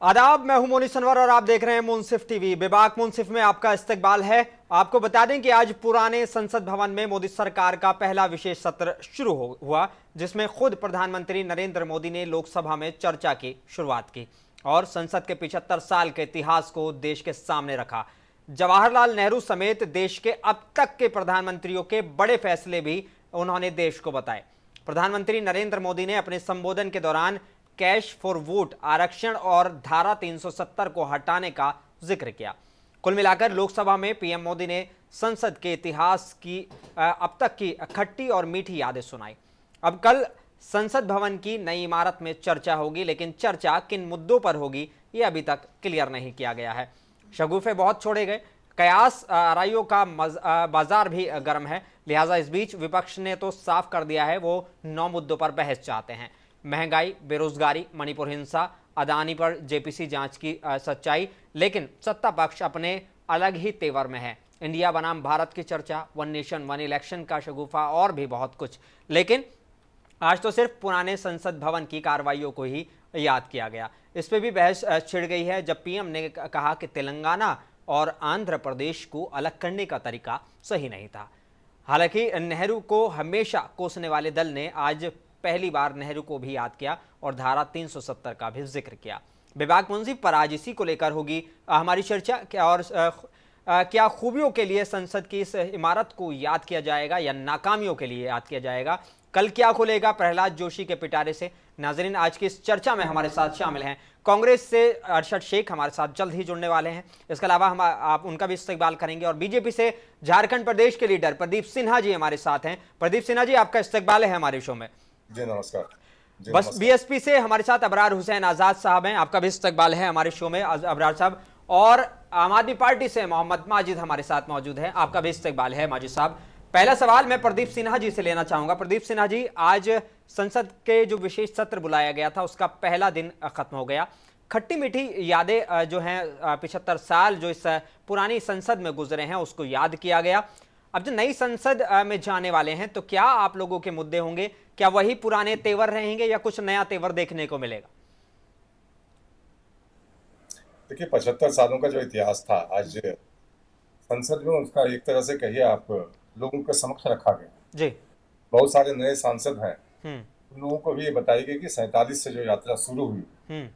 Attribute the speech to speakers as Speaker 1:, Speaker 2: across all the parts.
Speaker 1: आदाब, मैं हूं मोनी सनवर और आप देख रहे हैं मुंसिफ टीवी। बेबाक मुंसिफ में आपका इस्तकबाल है। आपको बता दें कि आज पुराने संसद भवन में मोदी सरकार का पहला विशेष सत्र शुरू हुआ, जिसमें खुद प्रधानमंत्री नरेंद्र मोदी ने लोकसभा में चर्चा की शुरुआत की और संसद के 75 साल के इतिहास को देश के सामने रखा। जवाहरलाल नेहरू समेत देश के अब तक के प्रधानमंत्रियों के बड़े फैसले भी उन्होंने देश को बताए। प्रधानमंत्री नरेंद्र मोदी ने अपने संबोधन के दौरान कैश फॉर वोट, आरक्षण और धारा 370 को हटाने का जिक्र किया। कुल मिलाकर लोकसभा में पीएम मोदी ने संसद के इतिहास की अब तक की खट्टी और मीठी यादें सुनाई। अब कल संसद भवन की नई इमारत में चर्चा होगी, लेकिन चर्चा किन मुद्दों पर होगी ये अभी तक क्लियर नहीं किया गया है। शगुफे बहुत छोड़े गए, कयास आरइओ का बाजार भी गर्म है। लिहाजा इस बीच विपक्ष ने तो साफ कर दिया है वो 9 मुद्दों पर बहस चाहते हैं। महंगाई, बेरोजगारी, मणिपुर हिंसा, अदानी पर जेपीसी जांच की सच्चाई। लेकिन सत्ता पक्ष अपने अलग ही तेवर में है। इंडिया बनाम भारत की चर्चा, वन नेशन वन इलेक्शन का शगुफा और भी बहुत कुछ। लेकिन आज तो सिर्फ पुराने संसद भवन की कार्रवाइयों को ही याद किया गया। इस पे भी बहस छिड़ गई है, जब पीएम ने कहा कि तेलंगाना और आंध्र प्रदेश को अलग करने का तरीका सही नहीं था। हालांकि नेहरू को हमेशा कोसने वाले दल ने आज पहली बार नेहरू को भी याद किया और धारा 370 का भी जिक्र किया। बेबाक मुंसिफ पर आज इसी को लेकर होगी हमारी चर्चा। क्या खूबियों के लिए संसद की इस इमारत को याद किया जाएगा या नाकामियों के लिए याद किया जाएगा? कल क्या खुलेगा प्रहलाद जोशी के पिटारे से? नाजरीन, आज की इस चर्चा में हमारे साथ शामिल हैं कांग्रेस से अरशद शेख, हमारे साथ जल्द ही जुड़ने वाले हैं। इसके अलावा हम आप उनका भी इस्तकबाल करेंगे। और बीजेपी से झारखंड प्रदेश के लीडर प्रदीप सिन्हा जी हमारे साथ हैं। प्रदीप सिन्हा जी, आपका इस्तकबाल है हमारे शो में।
Speaker 2: जी नमस्कार।
Speaker 1: बस बीएसपी से हमारे साथ अबरार हुसैन आजाद साहब हैं, आपका भी इस्तकबाल है हमारे शो में अबरार साहब। और आम आदमी पार्टी से मोहम्मद माजिद हमारे साथ मौजूद है, आपका भी इस्तकबाल है माजिद साहब। पहला सवाल मैं प्रदीप सिन्हा जी से लेना चाहूंगा। प्रदीप सिन्हा जी, आज संसद के जो विशेष सत्र बुलाया गया था उसका पहला दिन खत्म हो गया। खट्टी मीठी यादें जो हैं 75 साल जो इस पुरानी संसद में गुजरे हैं उसको याद किया गया। अब जो नई संसद में जाने वाले हैं तो क्या आप लोगों के मुद्दे होंगे? क्या वही पुराने तेवर रहेंगे या कुछ नया तेवर देखने को मिलेगा?
Speaker 2: देखिए, 75 सालों का जो इतिहास था आज संसद में उसका एक तरह से कहिए आप लोगों के समक्ष रखा गया
Speaker 1: जी।
Speaker 2: बहुत सारे नए सांसद हैं,
Speaker 1: हम्म।
Speaker 2: उन लोगों को भी ये बताई गई कि 47 से जो यात्रा शुरू हुई
Speaker 1: हम्म।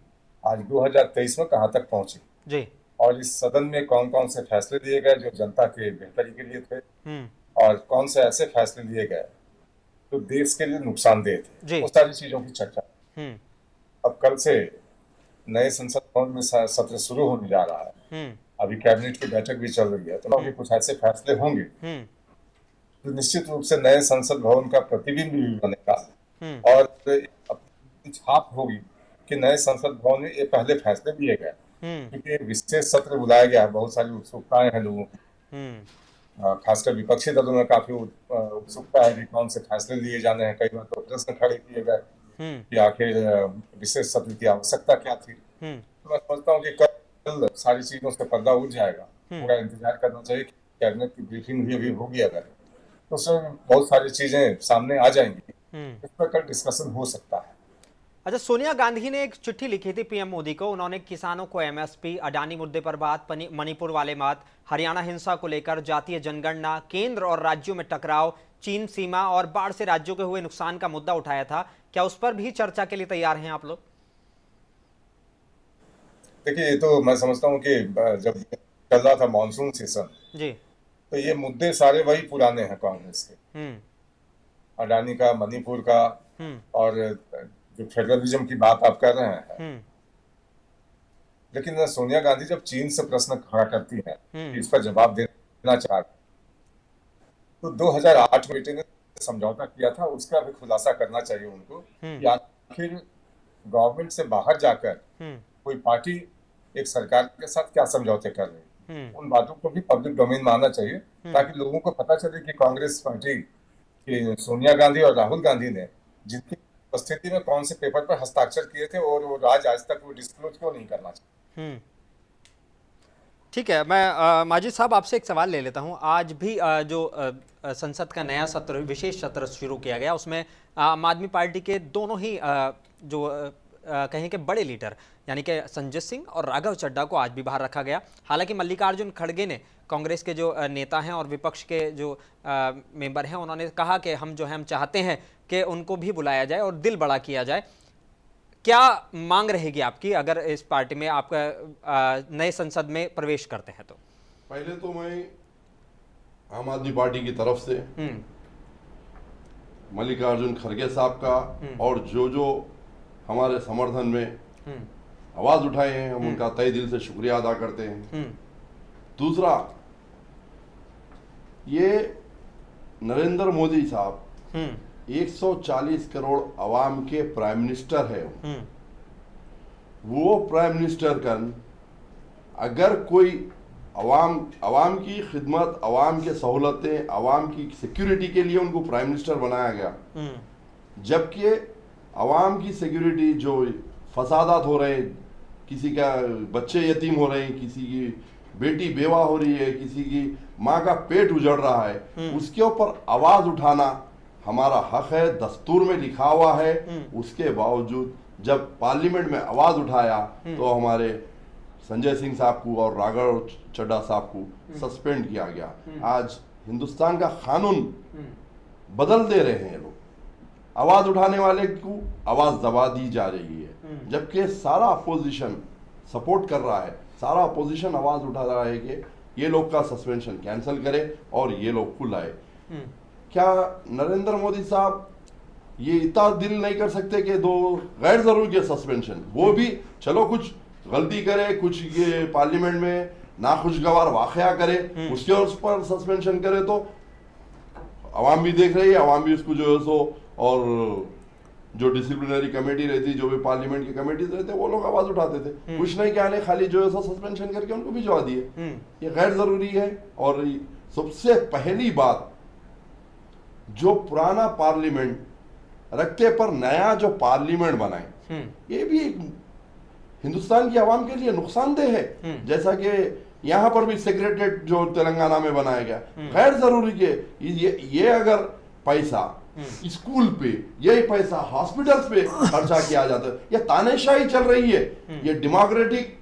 Speaker 2: आज 2023 में कहाँ तक पहुंची
Speaker 1: जी।
Speaker 2: और इस सदन में कौन कौन से फैसले लिए गए जो जनता के बेहतरी के लिए थे
Speaker 1: हम्म।
Speaker 2: और कौन से ऐसे फैसले लिए गए तो देश के लिए नुकसानदेह थे। वो सारी चीजों की चर्चा। अब कल से नए संसद भवन में सत्र शुरू होने जा रहा है। अभी कैबिनेट की बैठक भी चल रही है, तो अभी कुछ ऐसे फैसले होंगे तो निश्चित रूप से नए संसद भवन का प्रतिबिंब भी बनेगा और अपनी छाप होगी कि नए संसद भवन में ये पहले फैसले लिए गए। क्योंकि विशेष सत्र बुलाया गया है, बहुत सारी उत्सुकताएं हैं लोगों की, खासकर विपक्षी दलों में काफी उत्सुकता है कि कौन से फैसले लिए जाने हैं। कई बार तो प्रश्न खड़े किए गए कि आखिर विशेष सत्र की आवश्यकता क्या थी। तो मैं समझता हूँ कि कल सारी चीजों से पर्दा उठ जाएगा। पूरा इंतजार करना चाहिए कि कैबिनेट की ब्रीफिंग भी अभी होगी अगर तो उसमें बहुत सारी चीजें सामने आ जाएंगी। इस पर कल डिस्कशन हो सकता है।
Speaker 1: अच्छा, सोनिया गांधी ने एक चिट्ठी लिखी थी पीएम मोदी को। उन्होंने किसानों को एमएसपी, अडानी मुद्दे पर बात, मणिपुर वाले बात, हरियाणा हिंसा को लेकर, जातीय जनगणना, केंद्र और राज्यों में टकराव, चीन सीमा और बाढ़ से राज्यों के हुए नुकसान का मुद्दा उठाया था। क्या उस पर भी चर्चा के लिए तैयार हैं आप लोग?
Speaker 2: देखिए, ये तो मैं समझता हूँ कि जब चल रहा था मानसून सीजन
Speaker 1: जी,
Speaker 2: तो ये मुद्दे सारे वही पुराने हैं कांग्रेस के। अडानी का, मणिपुर का और जो फेडरलिज्म की बात आप कर रहे हैं। लेकिन सोनिया गांधी जब चीन से प्रश्न खड़ा करती है कि इस पर जवाब देना चाहती तो 2008 में ने समझौता किया था, उसका भी खुलासा करना चाहिए उनको कि आखिर गवर्नमेंट से बाहर जाकर कोई पार्टी एक सरकार के साथ क्या समझौते कर रही है। उन बातों को भी पब्लिक डोमेन में आना चाहिए ताकि लोगों को पता चले कि कांग्रेस पार्टी की सोनिया गांधी और राहुल गांधी ने जिनकी उपस्थिति में कौन से पेपर पर हस्ताक्षर किए थे और वो आज तक वो डिस्क्लोज क्यों नहीं करना चाहिए।
Speaker 1: ठीक है, मैं माजिद साहब आपसे एक सवाल ले लेता हूं। आज भी जो संसद का नया सत्र, विशेष सत्र शुरू किया गया, उसमें आम आदमी पार्टी के दोनों ही जो कहें कि बड़े लीडर यानी कि संजय सिंह और राघव चड्ढा को आज भी बाहर रखा गया। हालांकि मल्लिकार्जुन खड़गे ने, कांग्रेस के जो नेता हैं और विपक्ष के जो मेंबर हैं, उन्होंने कहा कि हम चाहते हैं कि उनको भी बुलाया जाए और दिल बड़ा किया जाए। क्या मांग रहेगी आपकी अगर इस पार्टी में आपका नए संसद में प्रवेश करते हैं तो?
Speaker 3: पहले तो मैं आम आदमी पार्टी की तरफ से मल्लिकार्जुन खड़गे साहब का और जो हमारे समर्थन में आवाज उठाए हैं, हम उनका तहे दिल से शुक्रिया अदा करते हैं। दूसरा, ये नरेंद्र मोदी साहब 140 करोड़ अवाम के प्राइम मिनिस्टर है। वो प्राइम मिनिस्टर कन अगर कोई अवाम की खिदमत, अवाम के सहूलतें, अवाम की सिक्योरिटी के लिए उनको प्राइम मिनिस्टर बनाया गया, जबकि अवाम की सिक्योरिटी जो फसादात हो रहे हैं, किसी का बच्चे यतीम हो रहे हैं, किसी की बेटी बेवा हो रही है, किसी की माँ का पेट उजड़ रहा है, उसके ऊपर आवाज उठाना हमारा हक है, दस्तूर में लिखा हुआ है। उसके बावजूद जब पार्लियामेंट में आवाज उठाया तो हमारे संजय सिंह साहब को और राघव चड्ढा साहब को सस्पेंड किया गया। आज हिंदुस्तान का कानून बदल दे रहे हैं लोग, आवाज उठाने वाले को आवाज दबा दी जा रही है, जबकि सारा अपोजिशन सपोर्ट कर रहा है, सारा अपोजिशन आवाज उठा रहा है कि ये लोग का सस्पेंशन कैंसिल करे और ये लोग को लाए। क्या नरेंद्र मोदी साहब ये इतना दिल नहीं कर सकते कि दो गैर जरूरी के सस्पेंशन, वो भी चलो कुछ गलती करे, कुछ ये पार्लियामेंट में नाखुशगवार वाकया करे, उसके उस पर सस्पेंशन करे तो आवाम भी देख रही है, आवाम भी उसको जो है सो, और जो डिसिप्लिनरी कमेटी रहती, जो भी पार्लियामेंट की कमेटी रहते, वो लोग आवाज उठाते थे। कुछ नहीं कहने, खाली जो है सो सस्पेंशन करके उनको भिजवा दिए। ये गैर जरूरी है। और सबसे पहली बात, जो पुराना पार्लियामेंट रखते पर नया जो पार्लियामेंट बनाए, ये भी हिंदुस्तान की आवाम के लिए नुकसानदेह है। जैसा कि यहाँ पर भी सेक्रेटरीट जो तेलंगाना में बनाया गया, गैर जरूरी के ये अगर पैसा स्कूल पे, यही पैसा हॉस्पिटल्स पे खर्चा किया जाता है, ये तानाशाही चल रही है। ये डेमोक्रेटिक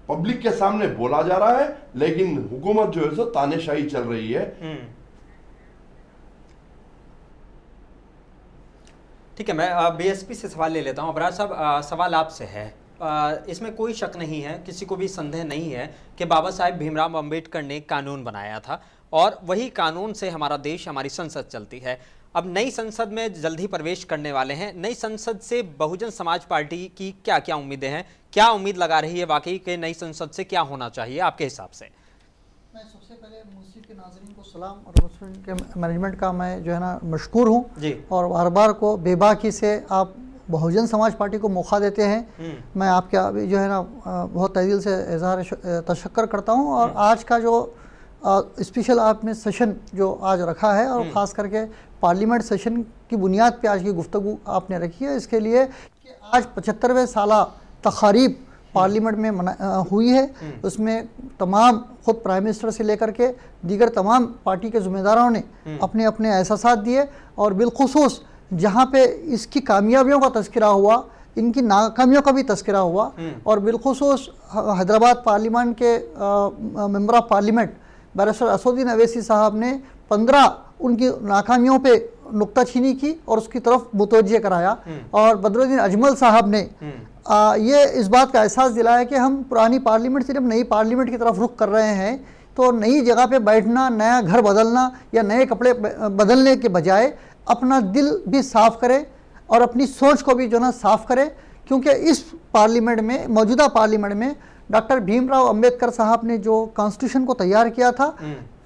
Speaker 3: पब्लिक के सामने बोला जा रहा है, लेकिन हुकूमत जो है सो तानाशाही चल रही है।
Speaker 1: ठीक है, मैं बीएसपी से सवाल ले लेता हूँ। अबरार साहब, सवाल आपसे है। इसमें कोई शक नहीं है, किसी को भी संदेह नहीं है कि बाबा साहेब भीमराव अंबेडकर ने कानून बनाया था और वही कानून से हमारा देश, हमारी संसद चलती है। अब नई संसद में जल्द ही प्रवेश करने वाले हैं। नई संसद से बहुजन समाज पार्टी की क्या क्या उम्मीदें हैं? क्या उम्मीद लगा रही है वाकई कि नई संसद से क्या होना चाहिए आपके हिसाब से?
Speaker 4: मैं सबसे पहले मुंसिफ के नाज़रीन को सलाम और मुंसिफ के मैनेजमेंट का मैं जो है ना मशकूर हूँ, और बार बार को बेबाकी से आप बहुजन समाज पार्टी को मौका देते हैं। मैं आपके अभी जो है ना बहुत तहे दिल से इज़हार तशक्कर करता हूँ। और आज का जो स्पेशल आपने सेशन जो आज रखा है, और ख़ास करके पार्लियामेंट सेशन की बुनियाद पे आज की गुफ्तगू आपने रखी है, इसके लिए कि आज 75वें साला तक़रीब पार्लियामेंट में हुई है। उसमें तमाम खुद प्राइम मिनिस्टर से लेकर के दीगर तमाम पार्टी के ज़िम्मेदारों ने अपने अपने एहसासात दिए, और बिलखुसूस जहाँ पे इसकी कामयाबियों का तज़किरा हुआ, इनकी नाकामियों का भी तज़किरा हुआ, और बिलखुसूस हैदराबाद पार्लियामेंट के member of parliament barrister Asaduddin Owaisi साहब ने 15 उनकी नाकामियों पे नुक्ताचीनी की और उसकी तरफ मुतवज्जे कराया। और बदरुद्दीन अजमल साहब ने ये इस बात का एहसास दिलाया कि हम पुरानी पार्लियामेंट से जब नई पार्लियामेंट की तरफ रुख कर रहे हैं, तो नई जगह पे बैठना, नया घर बदलना या नए कपड़े बदलने के बजाय अपना दिल भी साफ़ करे और अपनी सोच को भी जो ना साफ़ करे। क्योंकि इस पार्लियामेंट में, मौजूदा पार्लियामेंट में डॉक्टर भीमराव अंबेडकर साहब ने जो कॉन्स्टिट्यूशन को तैयार किया था,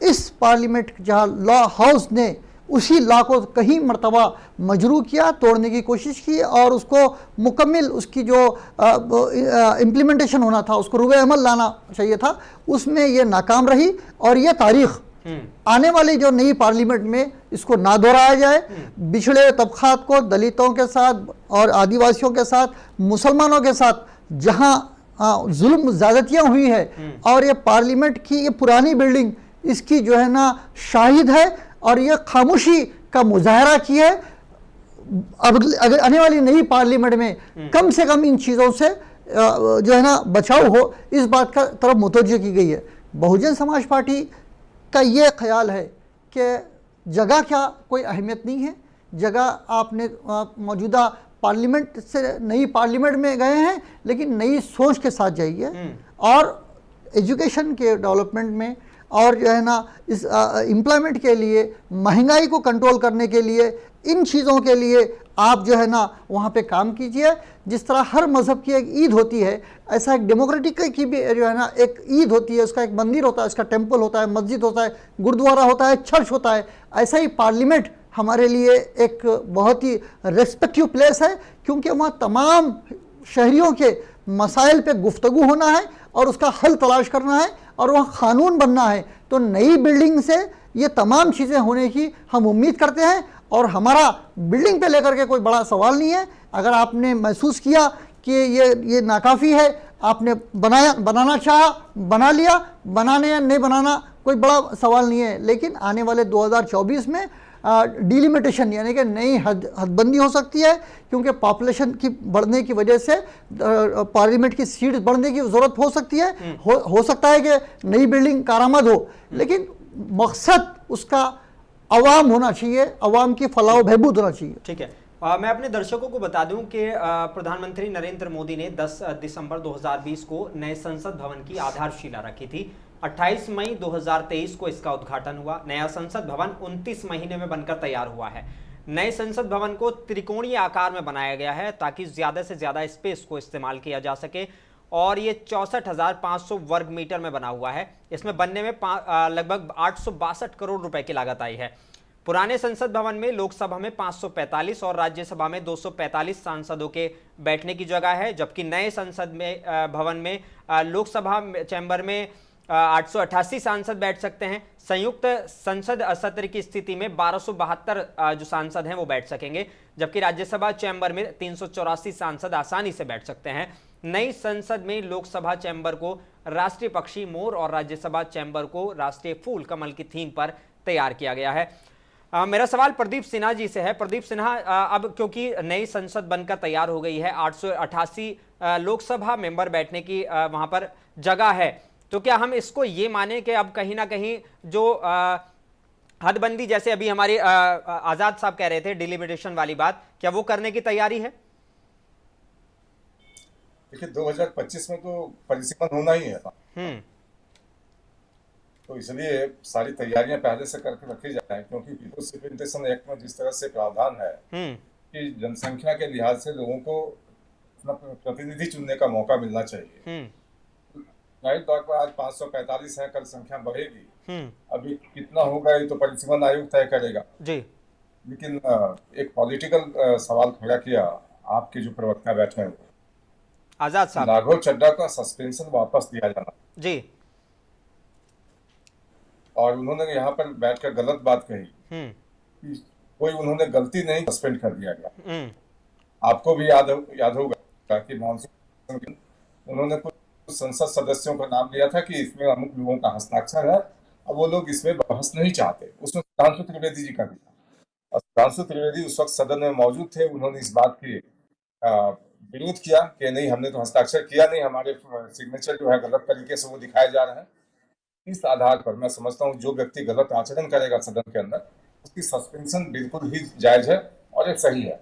Speaker 4: इस पार्लियामेंट जहाँ लॉ हाउस ने उसी लॉ को कहीं मरतबा मजरू किया, तोड़ने की कोशिश की, और उसको मुकम्मल उसकी जो इम्प्लीमेंटेशन होना था, उसको रुए अमल लाना चाहिए था, उसमें ये नाकाम रही। और ये तारीख़ आने वाली जो नई पार्लियामेंट में इसको ना दोहराया जाए। बिछड़े तबकात को दलितों के साथ और आदिवासियों के साथ, मुसलमानों के साथ जहाँ जुल्म ज़्यादतियाँ हुई है, और ये पार्लियामेंट की ये पुरानी बिल्डिंग इसकी जो है ना शाहिद है, और ये खामोशी का मुजाहरा की है। अब अगर आने वाली नई पार्लियामेंट में कम से कम इन चीज़ों से जो है ना बचाव हो, इस बात का तरफ मुतवज्जो की गई है। बहुजन समाज पार्टी का ये ख्याल है कि जगह क्या कोई अहमियत नहीं है, जगह आपने मौजूदा पार्लियामेंट से नई पार्लियामेंट में गए हैं, लेकिन नई सोच के साथ जाइए और एजुकेशन के डेवलपमेंट में और जो है ना इस एम्प्लॉयमेंट के लिए, महंगाई को कंट्रोल करने के लिए, इन चीज़ों के लिए आप जो है ना वहाँ पे काम कीजिए। जिस तरह हर मज़हब की एक ईद होती है, ऐसा एक डेमोक्रेटिक की भी जो है ना एक ईद होती है, उसका एक मंदिर होता है, उसका टेम्पल होता है, मस्जिद होता है, गुरुद्वारा होता है, चर्च होता है। ऐसा ही पार्लियामेंट हमारे लिए एक बहुत ही रेस्पेक्टिव प्लेस है, क्योंकि वहाँ तमाम शहरियों के मसाइल पे गुफ्तगू होना है और उसका हल तलाश करना है और वहाँ कानून बनना है। तो नई बिल्डिंग से ये तमाम चीज़ें होने की हम उम्मीद करते हैं और हमारा बिल्डिंग पे लेकर के कोई बड़ा सवाल नहीं है। अगर आपने महसूस किया कि ये नाकाफ़ी है, आपने बनाना चाहा, बना लिया, बनाने या नहीं बनाना कोई बड़ा सवाल नहीं है। लेकिन आने वाले 2024 में डिलिमिटेशन यानी कि नई हदबंदी हो सकती है, क्योंकि पॉपुलेशन की बढ़ने की वजह से पार्लियामेंट की सीट्स बढ़ने की ज़रूरत हो सकती है। हो सकता है कि नई बिल्डिंग कारामद हो, लेकिन मकसद उसका अवाम होना चाहिए, अवाम की फलाह बहबूद होना चाहिए।
Speaker 1: ठीक है। मैं अपने दर्शकों को बता दूं कि प्रधानमंत्री नरेंद्र मोदी ने 10 दिसंबर 2020 को नए संसद भवन की आधारशिला रखी थी। 28 मई 2023 को इसका उद्घाटन हुआ। नया संसद भवन 29 महीने में बनकर तैयार हुआ है। नए संसद भवन को त्रिकोणीय आकार में बनाया गया है ताकि ज्यादा से ज्यादा स्पेस को इस्तेमाल किया जा सके और ये 64,500 वर्ग मीटर में बना हुआ है। इसमें बनने में लगभग 862 करोड़ रुपए की लागत आई है। पुराने संसद भवन में लोकसभा में 545 और राज्यसभा में 245 सांसदों के बैठने की जगह है, जबकि नए संसद में भवन में लोकसभा चैम्बर में 888 सांसद बैठ सकते हैं। संयुक्त संसद सत्र की स्थिति में 1272 जो सांसद हैं वो बैठ सकेंगे, जबकि राज्यसभा चैम्बर में 384 सांसद आसानी से बैठ सकते हैं। नई संसद में लोकसभा चैम्बर को राष्ट्रीय पक्षी मोर और राज्यसभा चैम्बर को राष्ट्रीय फूल कमल की थीम पर तैयार किया गया है। मेरा सवाल प्रदीप सिन्हा जी से है। प्रदीप सिन्हा, अब क्योंकि नई संसद बनकर तैयार हो गई है, 888 लोकसभा मेंबर बैठने की वहां पर जगह है, तो क्या हम इसको ये माने कि अब कहीं ना कहीं जो हदबंदी, जैसे अभी हमारे आजाद साहब कह रहे थे डिलिमिटेशन वाली बात, क्या वो करने की तैयारी है?
Speaker 2: देखिए 2025 में तो परिसीमन होना ही है, तो इसलिए सारी तैयारियां पहले से करके रखी जाए, क्योंकि पीपुल्स रिप्रेजेंटेशन एक्ट में जिस तरह से प्रावधान है कि जनसंख्या के लिहाज से लोगों को अपना प्रतिनिधि चुनने का मौका मिलना चाहिए। जाहिर तौर पर आज 545 है, कल संख्या बढ़ेगी, अभी कितना होगा ये तो परिसीमन आयोग तय करेगा जी। लेकिन एक पॉलिटिकल सवाल खड़ा किया आपके जो प्रवक्ता बैठे हैं
Speaker 1: आजाद साहब,
Speaker 2: राघव चड्ढा का सस्पेंशन वापस दिया जाना
Speaker 1: जी, और
Speaker 2: उन्होंने यहाँ पर बैठकर गलत बात कही कि कोई उन्होंने गलती नहीं, सस्पेंड कर दिया गया। आपको भी याद होगा कि मॉनसून उन्होंने कुछ संसद सदस्यों का नाम लिया था कि इसमें अमुक लोगों का हस्ताक्षर है, अब वो लोग इसमें बहस नहीं चाहते। उसमें सुधांशु त्रिवेदी जी का भी था, और सुधांशु त्रिवेदी उस वक्त सदन में मौजूद थे। उन्होंने इस बात की विरोध किया कि नहीं, हमने तो हस्ताक्षर किया नहीं, हमारे सिग्नेचर जो है गलत तरीके से वो दिखाए जा रहे हैं। इस आधार पर मैं समझता हूँ जो व्यक्ति गलत आचरण करेगा सदन के अंदर, उसकी सस्पेंशन बिल्कुल ही जायज है और ये सही है।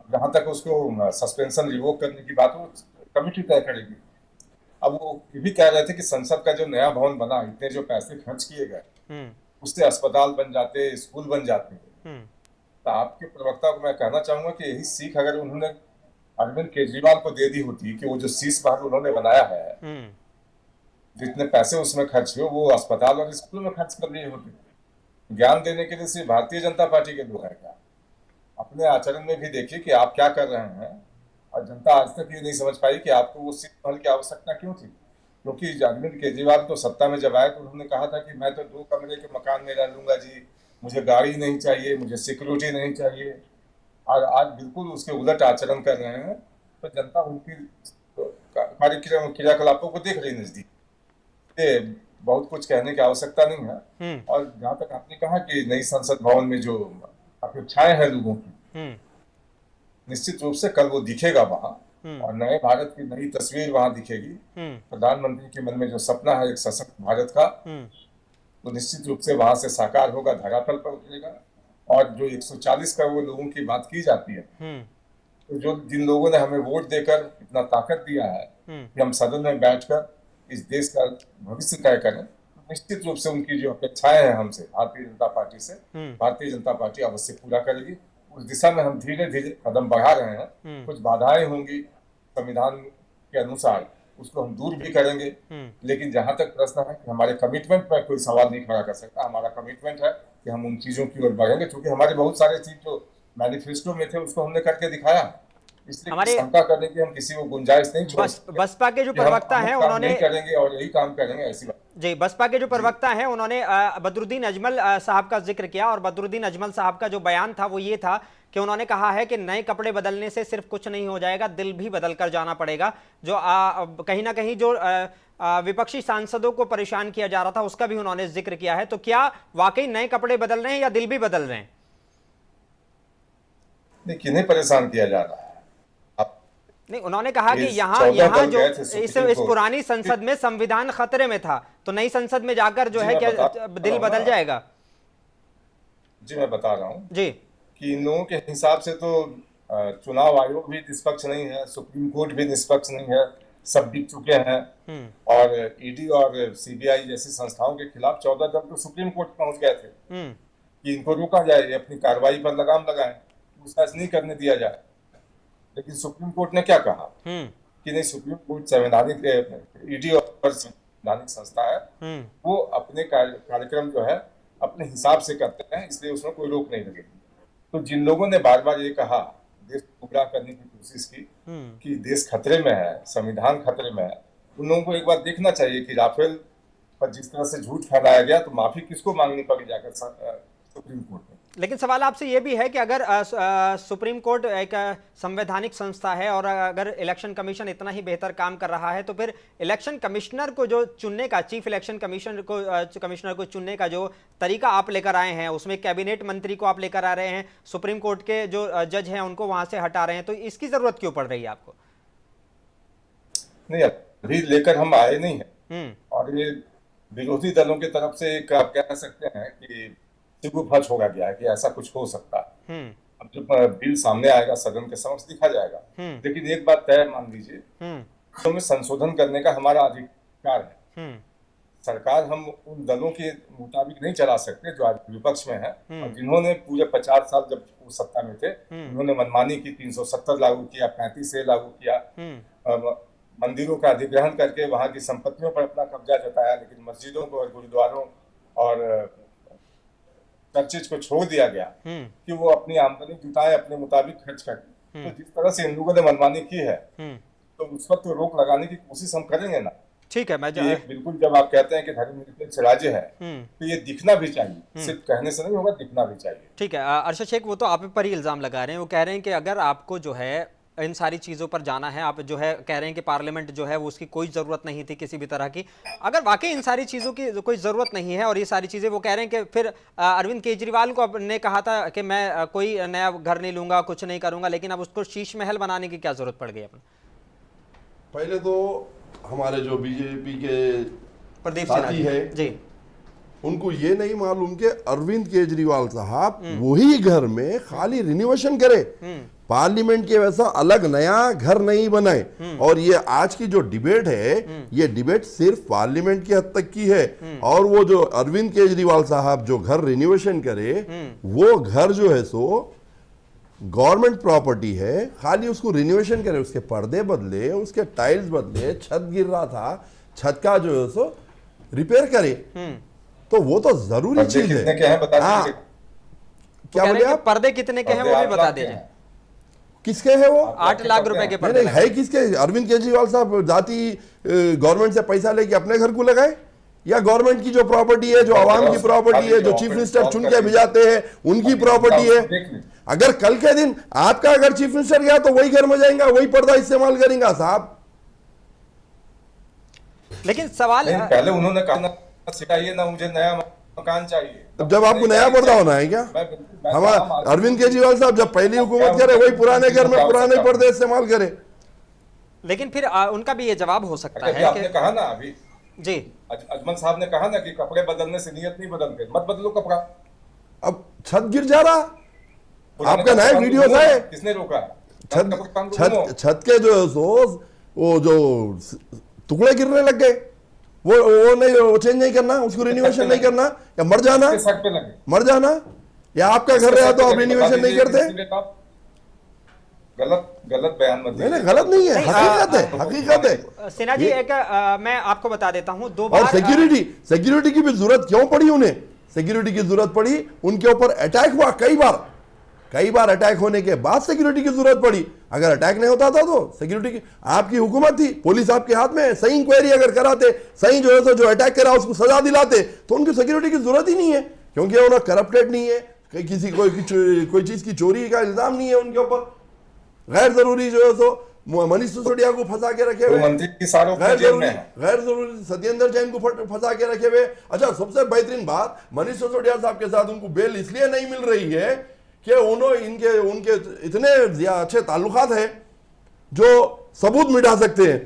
Speaker 2: जहां तक उसको सस्पेंशन रिवोक करने की बात हो, कमेटी तय करेगी। अब वो ये भी कह रहे थे कि संसद का जो नया भवन बना, इतने जो पैसे खर्च किए गए, उससे अस्पताल बन जाते, स्कूल बन जाते। तो आपके प्रवक्ता को मैं कहना चाहूंगा कि यही सीख अगर उन्होंने अरविंद केजरीवाल को दे दी होती कि वो जो शीश महल उन्होंने बनाया है, जितने पैसे उसमें खर्च हुए वो अस्पताल और स्कूल में खर्च कर लिए होते। ज्ञान देने के लिए सिर्फ भारतीय जनता पार्टी के लोग हैं क्या? अपने आचरण में भी देखिए कि आप क्या कर रहे हैं। और जनता आज तक ये नहीं समझ पाई कि आपको वो शीश महल की आवश्यकता क्यों थी, क्योंकि अरविंद केजरीवाल तो सत्ता में जब आए तो उन्होंने कहा था कि मैं तो 2 कमरे के मकान में रह लूंगा जी, मुझे गाड़ी नहीं चाहिए, मुझे सिक्योरिटी नहीं चाहिए। और आज बिल्कुल उसके उलट आचरण कर रहे हैं, तो जनता उनकी क्रियाकलापों को देख रही नजदीक। बहुत कुछ कहने की आवश्यकता नहीं है। और जहां तक आपने कहा कि नई संसद भवन में जो अपेक्षाएं हैं लोगों की, निश्चित रूप से कल वो दिखेगा वहां और नए भारत की नई तस्वीर वहां दिखेगी। प्रधानमंत्री के मन में जो सपना है एक सशक्त भारत का, तो निश्चित रूप से वहां से साकार होगा, धरातल पर उतरेगा। और जो 140 करोड़ लोगों की बात की जाती है, तो जो जिन लोगों ने हमें वोट देकर इतना ताकत दिया है कि हम सदन में बैठकर इस देश का भविष्य तय करें, निश्चित रूप से उनकी जो अपेक्षाएं हैं हमसे, भारतीय जनता पार्टी से, भारतीय जनता पार्टी अवश्य पूरा करेगी। उस दिशा में हम धीरे धीरे कदम बढ़ा रहे हैं। कुछ बाधाएं होंगी संविधान के अनुसार, उसको हम दूर भी करेंगे, लेकिन जहां तक प्रश्न है कि हमारे कमिटमेंट पर कोई सवाल नहीं खड़ा कर सकता। हमारा कमिटमेंट है कि हम उन चीजों की ओर बढ़ेंगे, क्योंकि हमारे बहुत सारे चीज जो मैनिफेस्टो में थे उसको हमने करके दिखाया, इसलिए हमारे शंका करने की हम किसी को गुंजाइश नहीं छोड़ेंगे।
Speaker 1: बसपा के जो प्रवक्ता हैं उन्होंने
Speaker 2: करेंगे और यही काम करेंगे, ऐसी बात
Speaker 1: जी। बसपा के जो प्रवक्ता हैं उन्होंने बदरुद्दीन अजमल साहब का जिक्र किया, और बदरुद्दीन अजमल साहब का जो बयान था वो ये था कि उन्होंने कहा है कि नए कपड़े बदलने से सिर्फ कुछ नहीं हो जाएगा, दिल भी बदल कर जाना पड़ेगा। जो कहीं ना कहीं जो विपक्षी सांसदों को परेशान किया जा रहा था उसका भी उन्होंने जिक्र किया है। तो क्या वाकई नए कपड़े बदल रहे हैं या दिल भी बदल रहे हैं?
Speaker 2: नहीं, किन्हें परेशान किया जा रहा है?
Speaker 1: नहीं, उन्होंने कहा कि यहाँ जो इस पुरानी संसद में संविधान खतरे में था, तो नई संसद में जाकर जो है क्या दिल बदल जाएगा?
Speaker 2: जी मैं बता रहा हूँ
Speaker 1: जी
Speaker 2: कि इन लोगों के हिसाब से तो चुनाव आयोग भी निष्पक्ष नहीं है, सुप्रीम कोर्ट भी निष्पक्ष नहीं है, सब बिक चुके हैं। और ईडी और सीबीआई जैसी संस्थाओं के खिलाफ 14 दल तो सुप्रीम कोर्ट पहुंच गए थे कि इनको रोका जाए, अपनी कार्रवाई पर लगाम लगाएं, पूछताछ नहीं करने दिया जाए। लेकिन सुप्रीम कोर्ट ने क्या कहा कि नहीं, सुप्रीम कोर्ट संवैधानिक, ईडी और संवैधानिक संस्था है, वो अपने कार्यक्रम जो है अपने हिसाब से करते हैं, इसलिए उसमें कोई रोक नहीं लगेगी। तो जिन लोगों ने बार बार ये कहा, देश को गुमराह करने की कोशिश की कि देश खतरे में है, संविधान खतरे में है, उन लोगों को एक बार देखना चाहिए कि राफेल पर जिस तरह से झूठ फैलाया गया, तो माफी किसको मांगनी पड़ी जाकर सुप्रीम कोर्ट में।
Speaker 1: लेकिन सवाल आपसे ये भी है कि अगर सुप्रीम कोर्ट एक संवैधानिक संस्था है और अगर इलेक्शन कमीशन इतना ही बेहतर काम कर रहा है, तो फिर इलेक्शन कमिश्नर को जो चुनने का, चीफ इलेक्शन कमिश्नर को चुनने का जो तरीका आप लेकर आए हैं, उसमें कैबिनेट मंत्री को आप लेकर आ रहे हैं, सुप्रीम कोर्ट के जो जज हैं उनको वहां से हटा रहे हैं, तो इसकी जरूरत क्यों पड़ रही है आपको?
Speaker 2: नहीं, अभी लेकर हम आए नहीं है, और ये विरोधी दलों की तरफ से एक आप कह सकते हैं कि फर्ज होगा गया है कि ऐसा कुछ हो सकता है। अब जब बिल सामने आएगा सदन के समक्ष दिखा जाएगा। लेकिन एक बात तय मान लीजिए, तो में संशोधन करने का हमारा अधिकार है। सरकार हम उन दलों के मुताबिक नहीं चला सकते जो आज विपक्ष में है, और जिन्होंने पूरे 50 साल जब वो सत्ता में थे, उन्होंने मनमानी की, 370 लागू किया, 35 लागू किया, मंदिरों का अधिग्रहण करके वहां की संपत्तियों पर अपना कब्जा जताया, लेकिन मस्जिदों को और गुरुद्वारों और चर्चेज को छोड़ दिया गया कि वो अपनी आमदनी जुटाए, अपने मुताबिक खर्च करें। तो जिस तरह से इन लोगों ने मनमानी की है, तो उस पर तो रोक लगाने की कोशिश हम करेंगे ना।
Speaker 1: ठीक है, मैं
Speaker 2: बिल्कुल, जब आप कहते हैं कि धर्मनिरपेक्ष राज्य है, तो ये दिखना भी चाहिए, सिर्फ कहने से नहीं होगा, दिखना भी चाहिए।
Speaker 1: ठीक है अरशद शेख, वो तो आप पर ही इल्जाम लगा रहे हैं, वो कह रहे हैं कि अगर आपको जो है इन सारी चीज़ों पर जाना है, आप जो है कह रहे हैं कि पार्लियामेंट जो है वो उसकी कोई ज़रूरत नहीं थी किसी भी तरह की। अगर वाकई इन सारी चीज़ों की कोई ज़रूरत नहीं है और ये सारी चीज़ें, वो कह रहे हैं कि फिर अरविंद केजरीवाल को ने कहा था कि मैं कोई नया घर नहीं लूंगा, कुछ नहीं करूंगा, लेकिन अब उसको शीश महल बनाने की क्या ज़रूरत पड़ गई अपने?
Speaker 3: पहले तो हमारे जो बीजेपी के
Speaker 1: प्रदीप
Speaker 3: साथी है
Speaker 1: जी,
Speaker 3: उनको ये नहीं मालूम कि अरविंद केजरीवाल साहब वही घर में खाली रिनोवेशन करे, पार्लियामेंट के वैसा अलग नया घर नहीं बनाए। और ये आज की जो डिबेट है, ये डिबेट सिर्फ पार्लियामेंट की हद तक की है। और वो जो अरविंद केजरीवाल साहब जो घर रिनोवेशन करे, वो घर जो है सो गवर्नमेंट प्रॉपर्टी है, खाली उसको रिनोवेशन करे, उसके पर्दे बदले, उसके टाइल्स बदले, छत गिर रहा था, छत का जो है सो रिपेयर करे, तो वो तो जरूरी चीज है।
Speaker 1: क्या बोले आप? पर्दे कितने के हैं वो भी बता दीजिए।
Speaker 3: किसके है वो?
Speaker 1: 8 लाख रुपए के पर्दे
Speaker 3: है किसके? अरविंद केजरीवाल साहब जाति गवर्नमेंट से पैसा लेके अपने घर को लगाए, या गवर्नमेंट की जो प्रॉपर्टी है, जो आवाम की प्रॉपर्टी है, जो चीफ मिनिस्टर चुन के भिजाते हैं उनकी प्रॉपर्टी है? अगर कल के दिन आपका अगर चीफ मिनिस्टर गया तो वही घर में जाएगा, वही पर्दा इस्तेमाल करेंगे साहब।
Speaker 1: लेकिन सवाल
Speaker 2: पहले उन्होंने कहा सिखाइए ना, मुझे नया मकान चाहिए,
Speaker 3: जब आपको नया पर्दा होना है क्या? हमारा अरविंद केजरीवाल साहब जब पहली हुकूमत करे वही पुराने घर में पुराने पर्दे इस्तेमाल करे।
Speaker 1: लेकिन फिर उनका भी ये जवाब हो सकता है
Speaker 2: आपने कहा ना अभी
Speaker 1: जी,
Speaker 2: अजमल साहब ने कहा ना कि कपड़े बदलने से नियत नहीं बदलते, मत बदलो कपड़ा।
Speaker 3: अब छत गिर जा रहा, आपका नया वीडियो है,
Speaker 2: किसने रोका?
Speaker 3: छत के जो वो जो टुकड़े गिरने लग गए, वो नहीं, वो चेंज नहीं करना, उसको रिन्यूएशन नहीं करना, या मर जाना, या आपका घर रहा तो आप रिन्यूएशन नहीं करते?
Speaker 2: गलत बयान मत दीजिए।
Speaker 3: नहीं, गलत नहीं है, हकीकत है, हकीकत है।
Speaker 1: सिन्हा जी एक मैं आपको बता देता हूं, दो
Speaker 3: और
Speaker 1: बार
Speaker 3: सिक्योरिटी की भी जरूरत क्यों पड़ी उन्हें? सिक्योरिटी की जरूरत पड़ी, उनके ऊपर अटैक हुआ कई बार अटैक होने के बाद सिक्योरिटी की जरूरत पड़ी। अगर अटैक नहीं होता था तो सिक्योरिटी की आपकी हुकूमत थी, पुलिस आपके हाथ में है, सही इंक्वायरी अगर कराते, सही जो है जो अटैक करा उसको सजा दिलाते तो उनकी सिक्योरिटी की जरूरत ही नहीं है, क्योंकि उन्हें करप्टेड नहीं है, किसी कोई चीज की चोरी का इल्जाम नहीं है उनके ऊपर। गैर जरूरी जो है सो मनीष सिसोदिया को फंसा के रखे हुए, गैर जरूरी सत्येंद्र जैन को फंसा के रखे हुए। अच्छा, सबसे बेहतरीन बात, मनीष सिसोदिया साहब के साथ उनको बेल इसलिए नहीं मिल रही है कि उनके इतने अच्छे ताल्लुकात हैं जो सबूत मिटा सकते हैं।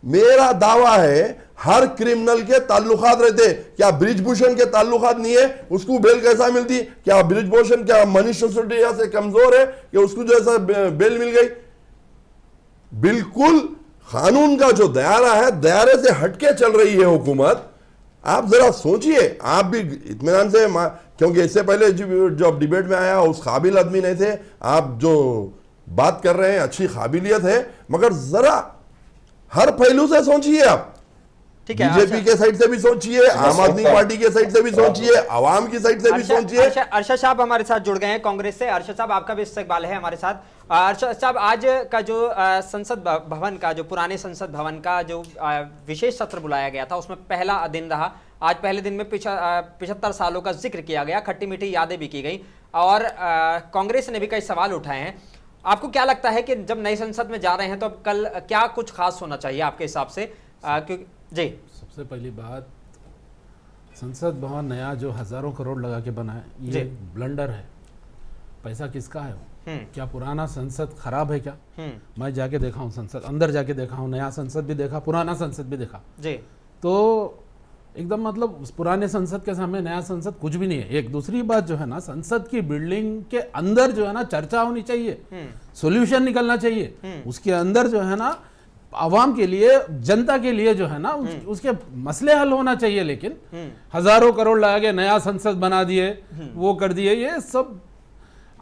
Speaker 3: मेरा दावा है हर क्रिमिनल के ताल्लुकात रहते। क्या ब्रिजभूषण के ताल्लुकात नहीं है, उसको बेल कैसा मिलती? क्या ब्रिजभूषण क्या मनीष सिसोदिया से कमजोर है कि उसको जो ऐसा बेल मिल गई? बिल्कुल कानून का जो दायरा है, दायरे से हटके चल रही है हुकूमत। आप जरा सोचिए, आप भी इत्मीनान से, क्योंकि इससे पहले जब डिबेट में आया उस काबिल आदमी नहीं थे, आप जो बात कर रहे हैं अच्छी काबिलियत है, मगर जरा हर पहलू से सोचिए। आप बीजेपी के साइड से भी सोचिए, आम आदमी पार्टी के साइड से भी सोचिए, आवाम की साइड से भी सोचिए।
Speaker 1: अरशद साहब हमारे साथ जुड़ गए हैं कांग्रेस से। अरशद साहब, आपका भी इस्तकबाल है हमारे साथ। अरशद साहब, आज का जो संसद भवन का, जो पुराने संसद भवन का जो विशेष सत्र बुलाया गया था, उसमें पहला दिन रहा। आज पहले दिन में 75 सालों का जिक्र किया गया, खट्टी मीठी यादें भी की गई और कांग्रेस ने भी कई सवाल उठाए हैं। आपको क्या लगता है कि जब नई संसद में जा रहे हैं तो अब कल क्या कुछ खास होना चाहिए आपके हिसाब से? क्योंकि जी,
Speaker 5: सबसे पहली बात, संसद भवन नया जो हजारों करोड़ लगा के बना है, ये ब्लंडर है। पैसा किसका है? क्या पुराना संसद खराब है क्या? मैं जाके देखा हूँ संसद, अंदर जाके देखा हूँ, नया संसद भी देखा, पुराना संसद भी देखा
Speaker 1: जी।
Speaker 5: तो एकदम मतलब पुराने संसद के सामने नया संसद कुछ भी नहीं है। एक दूसरी बात जो है ना, संसद की बिल्डिंग के अंदर जो है ना चर्चा होनी चाहिए, सॉल्यूशन निकलना चाहिए उसके अंदर, जो है ना आवाम के लिए, जनता के लिए जो है ना उसके मसले हल होना चाहिए। लेकिन हजारों करोड़ लगा के नया संसद बना दिए, वो कर दिए, ये सब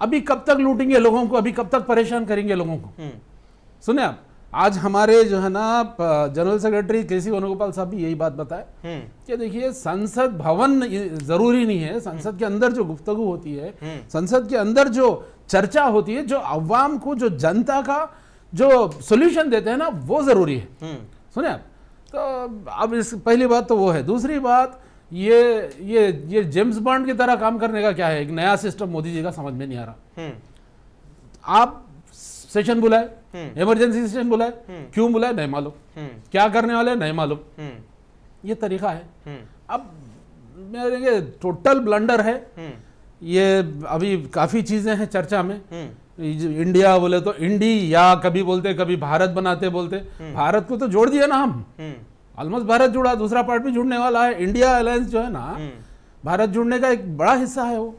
Speaker 5: अभी कब तक लूटेंगे लोगों को, अभी कब तक परेशान करेंगे लोगों को? सुने आप, आज हमारे जो है ना जनरल सेक्रेटरी केसी वेणुगोपाल साहब भी यही बात बताए कि देखिए, संसद भवन जरूरी नहीं है, संसद के अंदर जो गुफ्तगू होती है, संसद के अंदर जो चर्चा होती है, जो अवाम को, जो जनता का जो सॉल्यूशन देते हैं ना, वो जरूरी है। सुने आप, तो अब इस पहली बात तो वो है। दूसरी बात, ये जेम्स बॉन्ड की तरह काम करने का क्या है? एक नया सिस्टम मोदी जी का समझ में नहीं आ रहा। आप सेशन बुलाए, इमरजेंसी सेशन बुलाए, क्यों बुलाए नहीं मालूम, क्या करने वाले नहीं मालूम, ये तरीका है। अब मेरे टोटल ब्लंडर है ये। अभी काफी चीजें हैं चर्चा में, इंडिया बोले तो इंडी, या कभी बोलते कभी भारत बनाते बोलते। भारत को तो जोड़ दिया ना हम, ऑलमोस्ट भारत जुड़ा, दूसरा पार्ट भी जुड़ने वाला है। इंडिया अलायंस जो है ना, भारत जुड़ने का एक बड़ा हिस्सा है वो।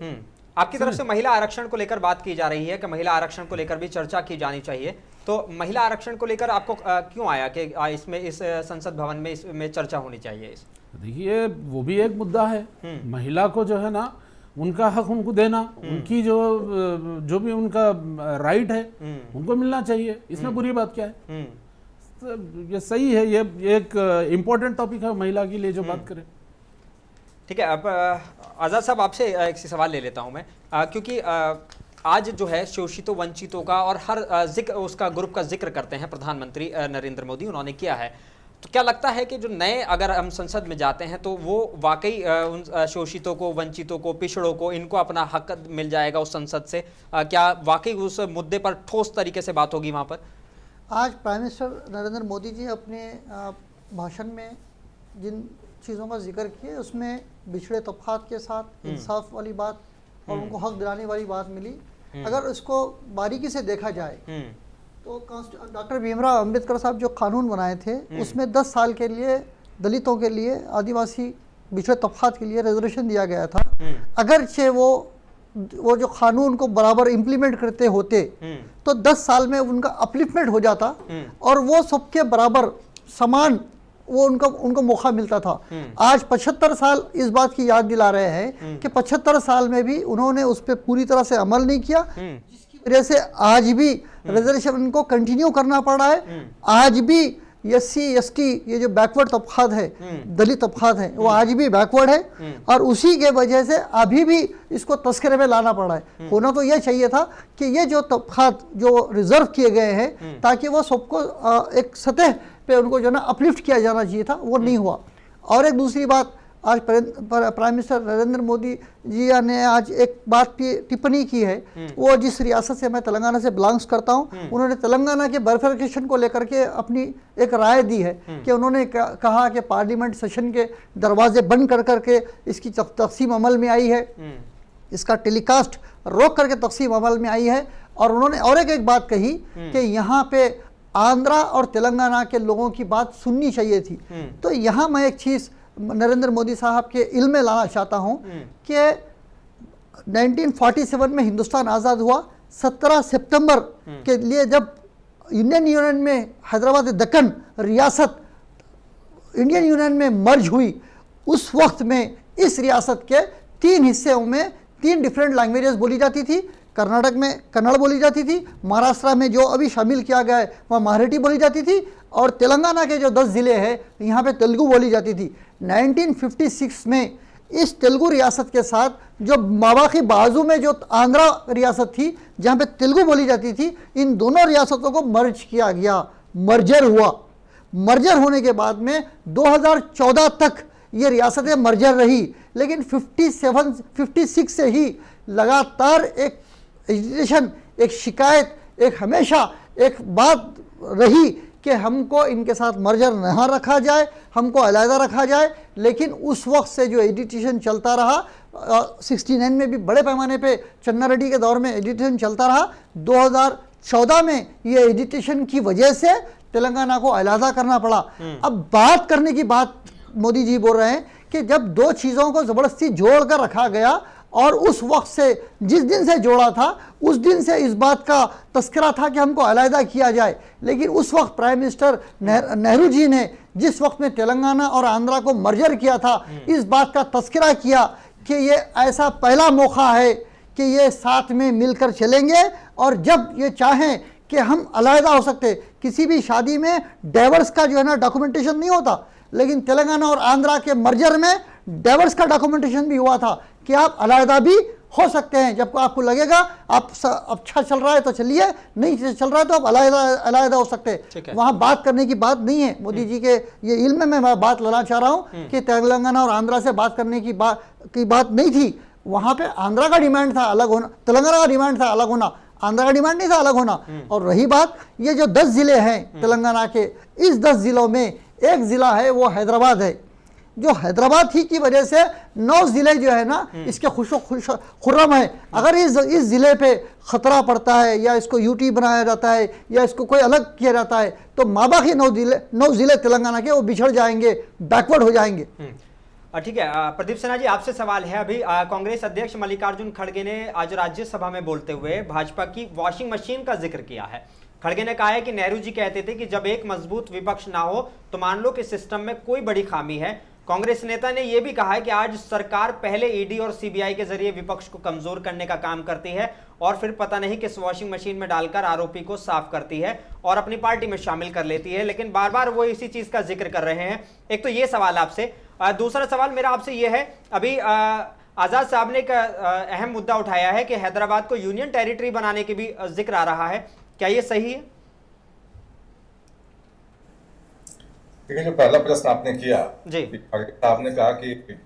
Speaker 1: आपकी तरफ से महिला आरक्षण को लेकर बात की जा रही है कि महिला आरक्षण को लेकर भी चर्चा की जानी चाहिए, तो महिला आरक्षण को लेकर आपको क्यों आया कि इसमें, इस संसद भवन में इसमें चर्चा होनी चाहिए?
Speaker 5: देखिए, वो भी एक मुद्दा है। महिला को जो है ना, उनका हक उनको देना, उनकी जो भी उनका राइट है उनको मिलना चाहिए। इसमें बुरी बात क्या है? तो ये सही है, ये एक इम्पोर्टेंट टॉपिक है महिला के लिए जो बात करें।
Speaker 1: ठीक है, अब आज़ाद साहब आपसे एक सवाल ले लेता हूं मैं, क्योंकि आज जो है शोषितों वंचितों का और हर जिक्र उसका ग्रुप का जिक्र करते हैं प्रधानमंत्री नरेंद्र मोदी, उन्होंने किया है। तो क्या लगता है कि जो नए, अगर हम संसद में जाते हैं तो वो वाकई उन शोषितों को, वंचितों को, पिछड़ों को, इनको अपना हक मिल जाएगा उस संसद से? क्या वाकई उस मुद्दे पर ठोस तरीके से बात होगी वहाँ पर?
Speaker 4: आज प्राइम मिनिस्टर नरेंद्र मोदी जी अपने भाषण में जिन चीज़ों का जिक्र किए, उसमें बिछड़े तबकात के साथ इंसाफ वाली बात और उनको हक दिलाने वाली बात मिली। अगर इसको बारीकी से देखा जाए तो डॉक्टर भीमराव अंबेडकर साहब जो कानून बनाए थे उसमें 10 साल के लिए दलितों के लिए, आदिवासी बिछड़े तबकात के लिए रिजर्वेशन दिया गया था। अगरचे वो जो कानून को बराबर इम्प्लीमेंट करते होते तो 10 साल में उनका अपलिफ्टमेंट हो जाता और वो सबके बराबर समान वो उनको मौका मिलता था। आज 75 साल इस बात की याद दिला रहे हैं कि 75 साल में भी उन्होंने उस पर पूरी तरह से अमल नहीं किया, जिसकी वजह से आज भी रिजर्वेशन उनको कंटिन्यू करना पड़ा है। आज भी SC ST ये जो बैकवर्ड तबकात है, दलित तबकात है, वो आज भी बैकवर्ड है और उसी के वजह से अभी भी इसको तस्करे में लाना पड़ा है। होना तो ये चाहिए था कि ये जो तबकात जो रिजर्व किए गए हैं ताकि वो सबको एक सतह पे उनको जो ना अपलिफ्ट किया जाना चाहिए था, वो नहीं हुआ। और एक दूसरी बात, आज प्राइम मिनिस्टर नरेंद्र मोदी जी ने आज एक बात पे टिप्पणी की है, वो जिस रियासत से मैं तेलंगाना से बिलोंग्स करता हूँ, उन्होंने तेलंगाना के बाइफरकेशन को लेकर के अपनी एक राय दी है कि उन्होंने कहा कि पार्लियामेंट सेशन के दरवाजे बंद कर करके इसकी तकसीम अमल में आई है, इसका टेलीकास्ट रोक करके तकसीम अमल में आई है। और उन्होंने और एक बात कही कि यहाँ पे आंध्रा और तेलंगाना के लोगों की बात सुननी चाहिए थी। तो यहाँ मैं एक चीज़ नरेंद्र मोदी साहब के इल्म में लाना चाहता हूँ कि 1947 में हिंदुस्तान आज़ाद हुआ, 17 सितंबर के लिए जब इंडियन यूनियन में हैदराबाद दक्कन रियासत इंडियन यूनियन में मर्ज हुई, उस वक्त में इस रियासत के 3 हिस्सों में 3 डिफरेंट लैंग्वेजेस बोली जाती थी। कर्नाटक में कन्नड़ बोली जाती थी, महाराष्ट्र में जो अभी शामिल किया गया है वहाँ मराठी बोली जाती थी और तेलंगाना के जो 10 ज़िले हैं यहाँ पे तेलुगु बोली जाती थी। 1956 में इस तेलुगु रियासत के साथ जो माबाकी बाजू में जो आंध्रा रियासत थी जहाँ पे तेलुगु बोली जाती थी, इन दोनों रियासतों को मर्ज किया गया, मर्जर हुआ। मर्जर होने के बाद में 2014 तक ये रियासतें मर्जर रही, लेकिन 56 से ही लगातार एक एजिटेशन, एक शिकायत, एक हमेशा एक बात रही कि हमको इनके साथ मर्जर न रखा जाए, हमको अलग रखा जाए। लेकिन उस वक्त से जो एजिटेशन चलता रहा, 69 में भी बड़े पैमाने पे चन्ना रेड्डी के दौर में एजिटेशन चलता रहा। 2014 में ये एजिटेशन की वजह से तेलंगाना को अलग करना पड़ा। अब बात करने की बात मोदी जी बोल रहे हैं कि जब 2 चीज़ों को ज़बरदस्ती जोड़ कर रखा गया और उस वक्त से जिस दिन से जोड़ा था उस दिन से इस बात का तस्करा था कि हमको अलहदा किया जाए। लेकिन उस वक्त प्राइम मिनिस्टर नेहरू जी ने जिस वक्त में तेलंगाना और आंध्रा को मर्जर किया था, इस बात का तस्करा किया कि ये ऐसा पहला मौका है कि ये साथ में मिलकर चलेंगे और जब ये चाहें कि हम अलहदा हो सकते। किसी भी शादी में डाइवर्स का जो है ना डॉक्यूमेंटेशन नहीं होता, लेकिन तेलंगाना और आंध्रा के मर्जर में डाइवर्स का डॉक्यूमेंटेशन भी हुआ था कि आप अलहदा भी हो सकते हैं। जब आपको लगेगा आप अच्छा चल रहा है तो चलिए, नहीं चल रहा है तो आप अलहदा हो सकते हैं। वहाँ बात करने की बात नहीं है। मोदी जी के ये इल्म में मैं बात लाना चाह रहा हूँ कि तेलंगाना और आंध्रा से बात करने की बात नहीं थी। वहाँ पे आंध्रा का डिमांड था अलग होना, तेलंगाना का डिमांड था अलग होना, आंध्रा का डिमांड नहीं था अलग होना। और रही बात ये जो 10 ज़िले हैं तेलंगाना के, इस 10 ज़िलों में एक ज़िला है वो हैदराबाद है, जो हैदराबाद ही की वजह से 9 ज़िले जो है ना इसके खुर्रम है। अगर इस ज़िले पे ख़तरा पड़ता है या इसको यूटी बनाया जाता है या इसको कोई अलग किया जाता है तो माबाकी 9 ज़िले तेलंगाना के वो बिछड़ जाएंगे, बैकवर्ड हो जाएंगे।
Speaker 1: ठीक है प्रदीप सिन्हा जी, आपसे सवाल है। अभी कांग्रेस अध्यक्ष मल्लिकार्जुन खड़गे ने आज राज्यसभा में बोलते हुए भाजपा की वॉशिंग मशीन का जिक्र किया है। खड़गे ने कहा है कि नेहरू जी कहते थे कि जब एक मजबूत विपक्ष ना हो तो मान लो कि सिस्टम में कोई बड़ी खामी है। कांग्रेस नेता ने यह भी कहा है कि आज सरकार पहले ईडी और सीबीआई के जरिए विपक्ष को कमजोर करने का काम करती है और फिर पता नहीं किस वॉशिंग मशीन में डालकर आरोपी को साफ करती है और अपनी पार्टी में शामिल कर लेती है। लेकिन बार बार वो इसी चीज का जिक्र कर रहे हैं। एक तो ये सवाल आपसे, दूसरा सवाल मेरा आपसे ये है, अभी आजाद साहब ने एक अहम मुद्दा उठाया है कि हैदराबाद को यूनियन टेरिटरी बनाने की भी जिक्र आ रहा है, क्या ये सही है?
Speaker 2: देखिए, जो पहला प्रश्न आपने किया
Speaker 1: जी,
Speaker 2: आपने कहा कि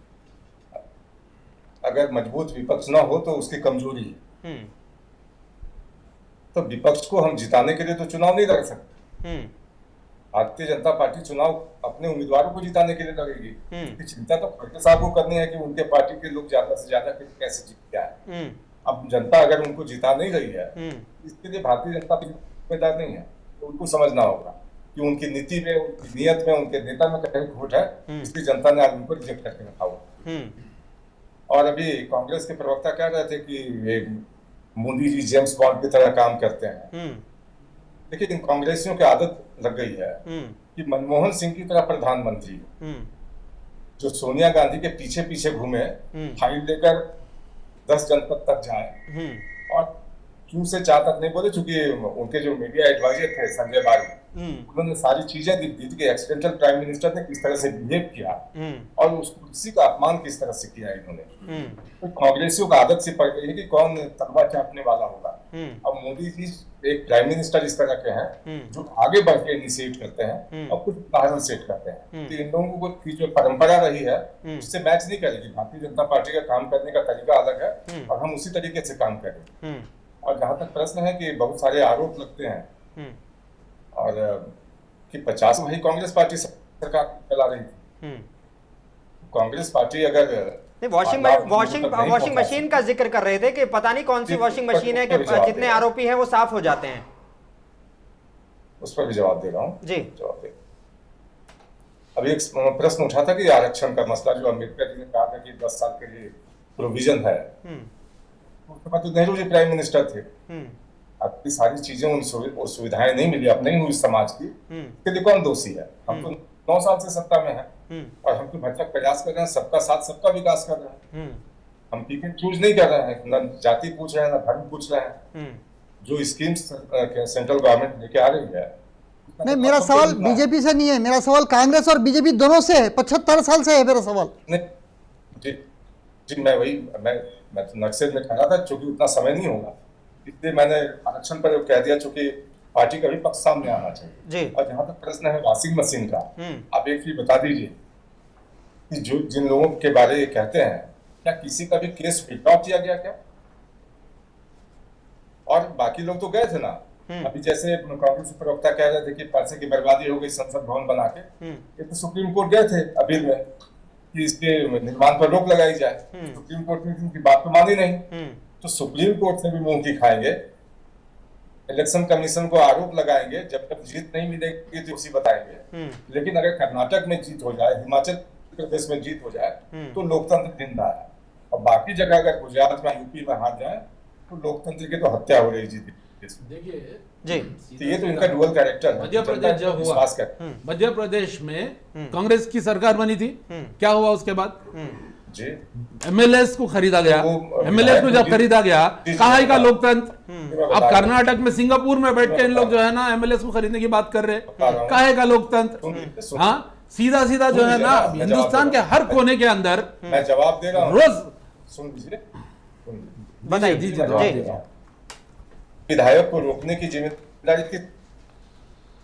Speaker 2: अगर मजबूत विपक्ष ना हो तो उसकी कमजोरी है। तो विपक्ष को हम जिताने के लिए तो चुनाव नहीं लड़ सकते। भारतीय जनता पार्टी चुनाव अपने उम्मीदवारों को जिताने के लिए लड़ेगी। इसकी चिंता तो खड़गे साहब को करनी है कि उनके पार्टी के लोग ज्यादा से ज्यादा कैसे जीत के आए। अब जनता अगर उनको जिता नहीं रही है, इसके लिए भारतीय जनता पार्टी जिम्मेदार नहीं है। तो उनको समझना होगा कि उनकी नीति में, उनकी नीयत में, उनके नेता में कहीं खोट है, इसलिए जनता ने आज उनको रिजेक्ट करके रखा हुआ। और अभी कांग्रेस के प्रवक्ता कह रहे थे कि मोदी जी जेम्स बॉन्ड की तरह काम करते हैं। देखिए, इन कांग्रेसियों की आदत लग गई है कि मनमोहन सिंह की तरह प्रधानमंत्री जो सोनिया गांधी के पीछे पीछे घूमे, फाइल लेकर 10 जनपद तक जाए और क्यों से चाह तक नहीं बोले, चूंकि उनके जो मीडिया एडवाइजर थे संजय बारी, उन्होंने सारी चीजें दिख दी कि एक्सीडेंटल प्राइम मिनिस्टर ने किस तरह से बिहेव किया और उस कुर्सी का अपमान किस तरह से किया इन्होंने। तो कांग्रेसियों का आदत सी पड़ गई है कि कौन तलवार चाटने वाला होगा। अब मोदी जी एक प्राइम मिनिस्टर इस तरह के हैं जो आगे बढ़ के इनिशिएट करते हैं और कुछ उदाहरण सेट करते हैं। तो इन लोगों की जो परंपरा रही है उससे मैच नहीं करेगी। भारतीय जनता पार्टी का काम करने का तरीका अलग है और हम उसी तरीके से काम करेंगे। और जहां तक प्रश्न है कि बहुत सारे आरोप लगते हैं और कि 50 वही कांग्रेस पार्टी सरकार चला रही थी। कांग्रेस पार्टी अगर
Speaker 1: वॉशिंग मशीन का जिक्र कर रहे थे कि पता नहीं कौन सी वॉशिंग मशीन है कि जितने आरोपी हैं वो साफ हो जाते हैं।
Speaker 2: उस पर भी जवाब दे रहा हूँ
Speaker 1: जी।
Speaker 2: जवाब दे। अभी एक प्रश्न उठा था कि आरक्षण का मसला, जो अम्बेडकर जी ने कहा था कि 10 साल के लिए प्रोविजन है। उसके बाद तो नेहरू जी प्राइम मिनिस्टर थे। आपकी सारी चीजें उन सुविधाएं नहीं मिली, अब नहीं हुई समाज की, इसके लिए कौन दोषी है? हम तो 9 साल से सत्ता में हैं और हम तो भरसक प्रयास कर रहे हैं, सबका साथ सबका विकास कर रहे हैं। हम पिक एंड चूज नहीं कर रहे हैं, न जाति पूछ रहे हैं, न धर्म पूछ रहे हैं। जो स्कीम्स सेंट्रल गवर्नमेंट लेके आ रही है।
Speaker 4: नहीं, मेरा सवाल बीजेपी से नहीं है, मेरा सवाल कांग्रेस और बीजेपी दोनों से है। 75 साल से है मेरा सवाल।
Speaker 2: जी जी, मैं तो नक्सल में खड़ा था, चूंकि उतना समय नहीं होगा इसलिए मैंने आरक्षण पर कह दिया, चूंकि पार्टी का भी पक्ष सामने आना चाहिए। और जहां तक प्रश्न है वॉशिंग मशीन का, आप एक चीज बता दीजिए कि जो जिन लोगों के बारे में कहते हैं, क्या किसी का भी केस विड्रॉ किया गया क्या? और बाकी लोग तो गए थे ना। अभी जैसे कांग्रेस प्रवक्ता कह रहे थे कि पैसे की बर्बादी हो गई संसद भवन बना के, ये तो सुप्रीम कोर्ट गए थे अभी में कि इसके निर्माण पर रोक लगाई जाए। सुप्रीम कोर्ट ने उनकी बात तो मानी नहीं, तो सुप्रीम कोर्ट से भी मुंह की खाएंगे। इलेक्शन कमीशन को आरोप लगाएंगे, जब तक जीत नहीं मिलेगी तो उसी बताएंगे। लेकिन अगर कर्नाटक में जीत हो जाए, हिमाचल प्रदेश में जीत हो जाए तो लोकतंत्र जिंदा है। और बाकी जगह अगर गुजरात में, यूपी में हार जाए तो लोकतंत्र की तो हत्या हो रही जीत।
Speaker 5: देखिए
Speaker 1: जी,
Speaker 2: तो ये तो इनका डुअल कैरेक्टर है।
Speaker 5: मध्य प्रदेश जब हुआ, मध्य प्रदेश में कांग्रेस की सरकार बनी थी, क्या हुआ उसके बाद?
Speaker 2: जी,
Speaker 5: एमएलएस को खरीदा गया। एमएलएस को जब खरीदा गया, कहाँ का लोकतंत्र? अब कर्नाटक में, सिंगापुर में बैठ के इन लोग जो है ना एमएलएस को खरीदने की बात कर रहे, कहाँ का लोकतंत्र? हाँ, सीधा सीधा जो है ना हिंदुस्तान के हर कोने के अंदर।
Speaker 2: मैं जवाब दे रहा हूँ,
Speaker 5: रोज
Speaker 2: सुन लीजिए,
Speaker 5: बताइए।
Speaker 2: विधायक को रोकने की जिम्मेदारी थी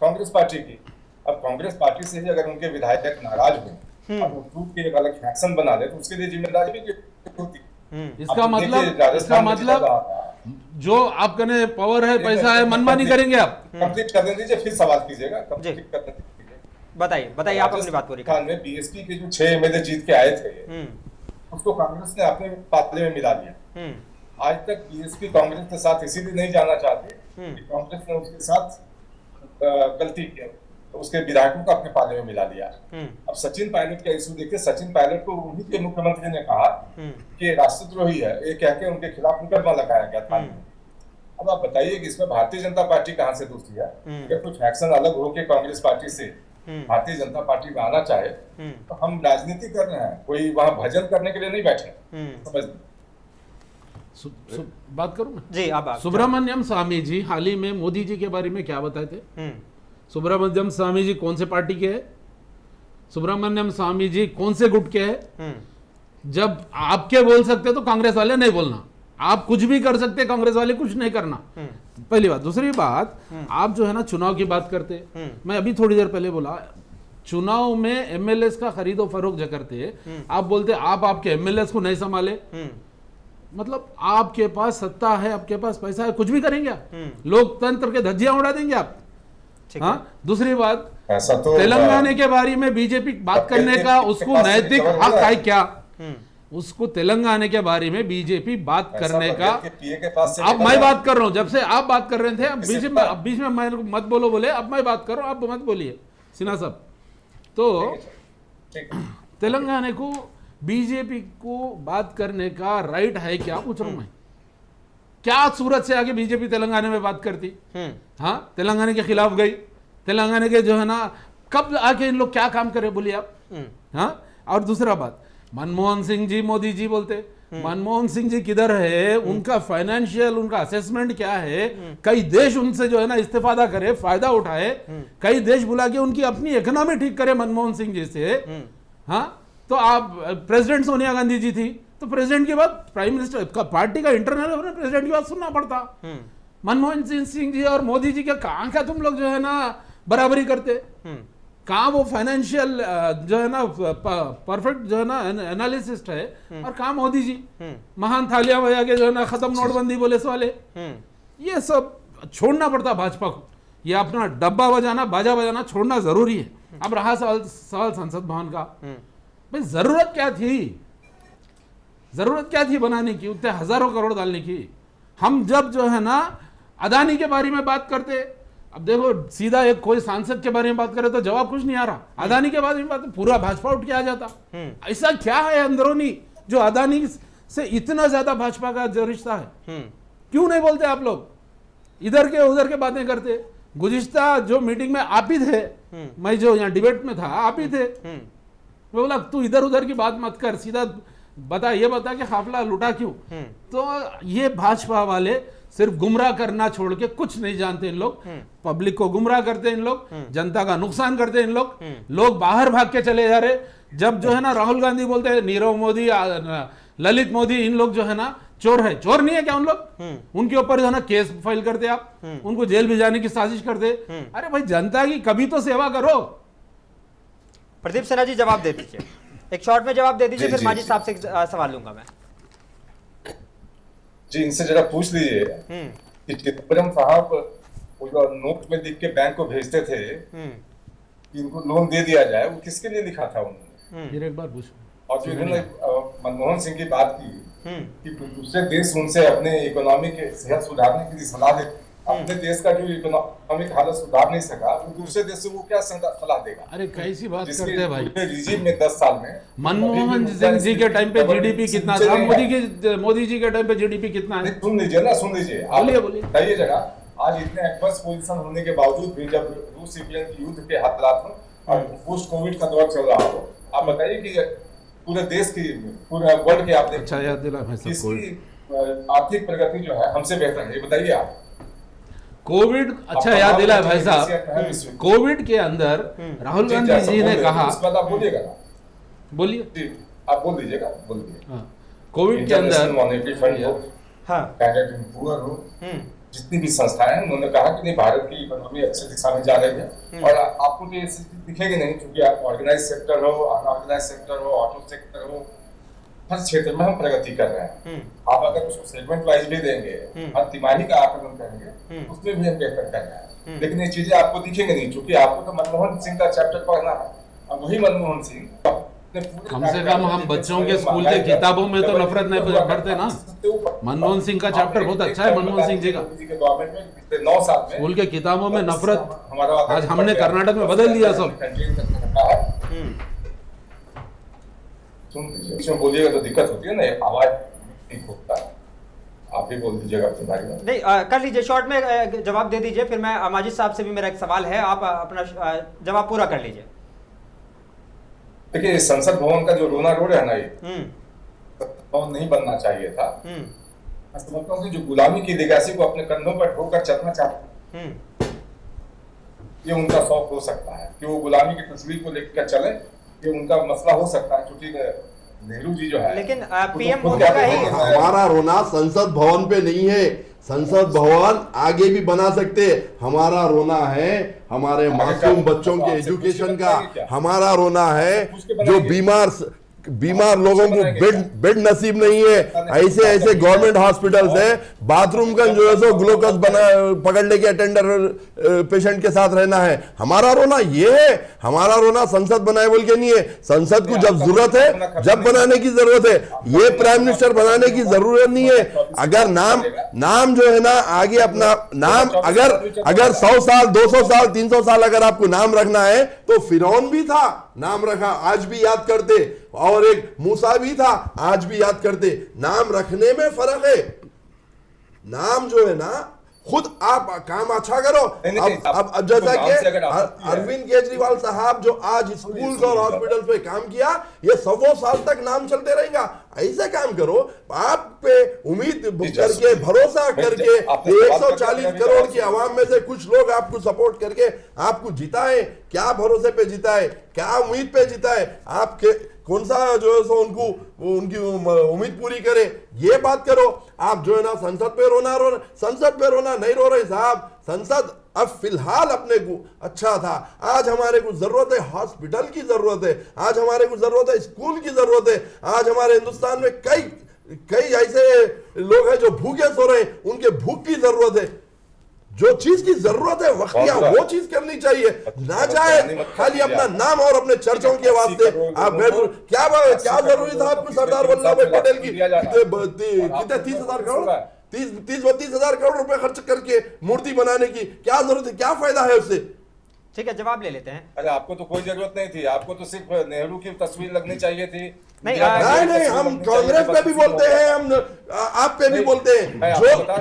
Speaker 2: कांग्रेस पार्टी की। अब कांग्रेस पार्टी से ही अगर उनके विधायक नाराज हुए और वो टूट के एक अलग फैक्शन बना ले तो उसके लिए जिम्मेदारी भी होती।
Speaker 5: इसका मतलब जो आपके पावर है, पैसा है, मनमानी करेंगे आप।
Speaker 2: कंप्लीट करने दीजिए, फिर सवाल कीजिएगा। कंप्लीट करने दीजिए,
Speaker 1: बताइए आप अपनी बात पूरी
Speaker 2: करें। में बीएसपी के जो 6 एमएलए जीत के आए थे, उसको कांग्रेस ने अपने पाले में मिला दिया। आज तक बीएसपी कांग्रेस के साथ इसीलिए नहीं जाना चाहती कि कांग्रेस ने उसके साथ गलती की, तो उसके विधायकों को अपने पाले में मिला दिया। अब सचिन पायलट का इशू देखिए, सचिन पायलट को उन्हीं के मुख्यमंत्री ने कहा कि राष्ट्रद्रोही है, ये कह के उनके खिलाफ मुकदमा लगाया गया था। अब आप बताइए कि इसमें भारतीय जनता पार्टी कहाँ से दोषी है? अगर कुछ फैक्शन अलग होकर कांग्रेस पार्टी से भारतीय जनता पार्टी में आना चाहे तो हम राजनीति कर रहे हैं, कोई वहां भजन करने के लिए नहीं बैठे। समझ
Speaker 5: बात करूं मैं?
Speaker 1: जी, आप
Speaker 5: सुब्रमण्यम स्वामी जी हाल ही में मोदी जी के बारे में क्या बताए थे? सुब्रमण्यम स्वामी जी कौन से पार्टी के हैं? सुब्रमण्यम स्वामी जी कौन से गुट के हैं? जब आपके बोल सकते तो कांग्रेस वाले नहीं बोलना, आप कुछ भी कर सकते, कांग्रेस वाले कुछ नहीं करना। पहली बात। दूसरी बात, आप जो है ना चुनाव की बात करते, मैं अभी थोड़ी देर पहले बोला चुनाव में एमएलएस का खरीदो फरोख्त जो करते, आप बोलते आप आपके एमएलएस को नहीं संभाले, मतलब आपके पास सत्ता है, आपके पास पैसा है, कुछ भी करेंगे आप, लोकतंत्र के धज्जियां उड़ा देंगे आप। हाँ, दूसरी बात,
Speaker 2: ऐसा तो
Speaker 5: तेलंगाना के बारे में बीजेपी बात करने का उसको नैतिक हक है क्या? उसको तेलंगाना के बारे में बीजेपी बात करने का, अब मैं बात कर रहा हूं, जब से आप बात कर रहे थे अब बीच में मैं मत बोलो बोले, अब मैं बात कर रहा हूं, आप मत बोलिए सिन्हा साहब। तो तेलंगाना को बीजेपी को बात करने का राइट है क्या पूछ रहा हूं मैं? क्या सूरत से आके बीजेपी तेलंगाना में बात करती? हाँ, तेलंगाना के खिलाफ गई, तेलंगाना के जो है ना, कब आके इन लोग क्या काम करे बोलिए आप? हाँ, और दूसरा बात, मनमोहन सिंह जी मोदी जी बोलते, मनमोहन सिंह जी किधर है? उनका फाइनेंशियल, उनका असेसमेंट क्या है? कई देश उनसे जो है ना इस्तेफादा करे, फायदा उठाए, कई देश बुला के उनकी अपनी इकोनॉमी ठीक करे मनमोहन सिंह जी से। हाँ, तो आप प्रेसिडेंट सोनिया गांधी जी थी, तो प्रेसिडेंट के बाद प्राइम मिनिस्टर का, पार्टी का इंटरनल प्रेसिडेंट की बात सुनना पड़ता। मनमोहन सिंह जी और मोदी जी के कहाँ का तुम लोग जो है ना बराबरी करते? कहाँ वो फाइनेंशियल जो है ना परफेक्ट जो है ना एनालिसिस्ट है, और कहाँ मोदी जी महान थालियां बजा के जो है ना खत्म नोटबंदी बोले वाले। ये सब छोड़ना पड़ता भाजपा को, ये अपना डब्बा बजाना, बाजा बजाना छोड़ना जरूरी है। अब रहा सवाल संसद भवन का, भाई जरूरत क्या थी? जरूरत क्या थी बनाने की, उतने हजारों करोड़ डालने की? हम जब जो है ना अदानी के बारे में बात करते, अब देखो सीधा एक कोई सांसद के बारे में बात करे तो जवाब कुछ नहीं आ रहा, अदानी के बारे में बात पूरा भाजपा उठ के आ जाता। ऐसा क्या है अंदरूनी जो अदानी से इतना ज्यादा भाजपा का जो रिश्ता है? क्यों नहीं बोलते आप लोग? इधर के उधर के बातें करते। गुज़िश्ता जो मीटिंग में आप ही थे, मैं जो यहाँ डिबेट में था आप ही थे, मैं बोला तू इधर उधर की बात मत कर, सीधा बता, ये बता कि काफिला लुटा क्यों? तो ये भाजपा वाले सिर्फ गुमराह करना छोड़ के कुछ नहीं जानते इन लोग। पब्लिक को गुमराह करते इन लोग, जनता का नुकसान करते इन लोग। लोग बाहर भाग के चले जा रहे। जब जो है ना राहुल गांधी बोलते हैं नीरव मोदी, ललित मोदी, इन लोग जो है ना चोर है, चोर नहीं है क्या उन लोग? उनके ऊपर जो है ना केस फाइल करते आप, उनको जेल भेजाने की साजिश करते। अरे भाई जनता की कभी तो सेवा करो।
Speaker 1: प्रदीप सिन्हा जी जवाब दे दीजिए, एक शॉर्ट में जवाब दे दीजिए, फिर माजिद साहब से सवाल लूंगा मैं।
Speaker 2: जी, इनसे जरा पूछ लीजिए कि चिदम्बरम साहब वो नोट में लिख के बैंक को भेजते थे कि इनको लोन दे दिया जाए, वो किसके लिए लिखा था उन्होंने?
Speaker 5: फिर एक बार पूछो।
Speaker 2: और जो इन्होंने मनमोहन सिंह की बात की कि दूसरे देश उनसे अपने इकोनॉमी के सेहत सुधारने की सलाह देते, अपने देश का जो इकोनॉमिक हालत सुधार नहीं सका, वो दूसरे देश से वो क्या सलाह देगा?
Speaker 5: अरे कैसी बात करते हैं भाई।
Speaker 2: रिजीम में 10 साल में
Speaker 5: मनमोहन सिंह जी के टाइम पे जीडीपी कितना था, मोदी जी के टाइम पे जीडीपी कितना है?
Speaker 2: सुन लीजिए ना, सुन लीजिए,
Speaker 5: बोलिए।
Speaker 2: बताइए जगह, आज इतने एडवर्स पोजीशन होने के बावजूद भी, जब रूस यूक्रेन की युद्ध के हालात हो और पोस्ट कोविड का दौर चल रहा हो, आप बताइए कि पूरे देश की, पूरे वर्ल्ड के आप देखिए,
Speaker 5: अच्छा याद दिला भाई साहब,
Speaker 2: इसकी आर्थिक प्रगति जो है हमसे बेहतर है, ये बताइए आप।
Speaker 5: कोविड, अच्छा याद दिला भाई साहब, कोविड के अंदर राहुल गांधी जी ने कहा,
Speaker 2: आप बोलिएगा ना,
Speaker 5: बोलिए,
Speaker 2: आप बोल दीजिएगा, बोलिए।
Speaker 5: कोविड के अंदर
Speaker 2: मॉनेटरी फंड हो, हो, जितनी भी संस्थाएं हैं, उन्होंने कहा कि नहीं, भारत की इकोनॉमी अच्छी दिशा में जा रही है। और आपको तो ये दिखेगी नहीं, क्योंकि आप ऑर्गेनाइज सेक्टर हो, अनऑर्गेनाइज सेक्टर हो, ऑटो सेक्टर हो, हर क्षेत्र में हम प्रगति कर रहे हैं। आप अगर उसको सेगमेंट वाइज भी देंगे, हर तिमाही का आकलन करेंगे, उसमें भी हम बेहतर कर रहे हैं। लेकिन ये चीजें आपको दिखेंगे नहीं, क्योंकि आपको तो मनमोहन सिंह का चैप्टर पढ़ना है, और वही मनमोहन सिंह,
Speaker 5: कम से कम हम बच्चों के स्कूल के किताबों में तो नफरत नहीं पढ़ते ना। मनमोहन सिंह का चैप्टर बहुत अच्छा है, मनमोहन सिंह जी का।
Speaker 2: 9 साल में
Speaker 5: स्कूल के किताबों में नफरत आज हमने कर्नाटक में बदल दिया सब।
Speaker 2: सुन लीजिए, बोलिएगा तो दिक्कत होती है ना, आवाज ठीक होता है, आप ही बोल दीजिएगा अपने बारे में।
Speaker 1: नहीं, कर लीजिए, शॉर्ट में जवाब दे दीजिए, फिर मैं माजिद साहब से भी मेरा एक सवाल है, आप अपना जवाब पूरा कर लीजिए।
Speaker 2: देखिए, संसद भवन का जो रोना रोड है ना, ये भवन नहीं बनना चाहिए था। मैं समझता हूँ कि जो गुलामी की लेगेसी को अपने कंधों पर ढोकर चलना चाहते हैं, ये उनका शौक हो सकता है कि वो गुलामी की तस्वीर को लेकर चले, ये उनका मसला हो सकता है, क्योंकि नेहरू जी जो है,
Speaker 1: लेकिन पीएम मोदी का ही
Speaker 3: हमारा रोना संसद भवन पे नहीं है, संसद भवन आगे भी बना सकते। हमारा रोना है हमारे मासूम बच्चों के एजुकेशन का, हमारा रोना है जो बीमार बीमार लोगों को बेड नसीब नहीं है, ऐसे ऐसे गवर्नमेंट हॉस्पिटल्स है, बाथरूम का जो है सो ग्लूकोज बना पकड़ने के अटेंडर पेशेंट के साथ रहना है। हमारा रोना ये है, हमारा रोना संसद बनाए बोल के नहीं है। संसद को जब जरूरत है, जब बनाने की जरूरत है, ये प्राइम मिनिस्टर बनाने की जरूरत नहीं है। अगर नाम जो है ना आगे अपना नाम अगर 100 साल 200 साल 300 साल अगर आपको नाम रखना है तो फिरौन भी था, नाम रखा, आज भी याद करते, और एक मूसा भी था, आज भी याद करते। नाम रखने में फर्क है। नाम जो है ना, खुद आप काम अच्छा करो। अब जैसा कि अरविंद केजरीवाल साहब जो आज स्कूल्स और हॉस्पिटल पे काम किया, ये 100 साल तक नाम चलते रहेगा। ऐसे काम करो, आप पे उम्मीद करके, भरोसा करके 140 करोड़ की आवाम में से कुछ लोग आपको सपोर्ट करके आपको जिताए। क्या भरोसे पे जिताए, क्या उम्मीद पे जिताए, आपके कौन सा जो है सो उनकी उम्मीद पूरी करे, ये बात करो। आप जो है ना संसद पे रोना नहीं रो रहे साहब। संसद अब फिलहाल अपने को अच्छा था। आज हमारे को जरूरत है हॉस्पिटल की जरूरत है, आज हमारे को जरूरत है स्कूल की जरूरत है। आज हमारे हिंदुस्तान में कई ऐसे लोग हैं जो भूखे सो रहे हैं, उनके भूख की जरूरत है। जो चीज की जरूरत है वक्तिया वो चीज करनी चाहिए, ना चाहे खाली अपना नाम और अपने चर्चों के वास्ते आप क्या जरूरी था आपको सरदार वल्लभ भाई पटेल की कितने 30,000 करोड़ 30-32,000 करोड़ रुपए खर्च करके मूर्ति बनाने की क्या जरूरत है, क्या फायदा है उससे?
Speaker 1: ठीक है, जवाब ले लेते हैं।
Speaker 2: अरे आपको तो कोई जरूरत नहीं थी, आपको तो सिर्फ नेहरू की तस्वीर लगनी चाहिए थी।
Speaker 1: नहीं,
Speaker 3: हम कांग्रेस पे भी बोलते हैं, हम आप पे भी बोलते हैं।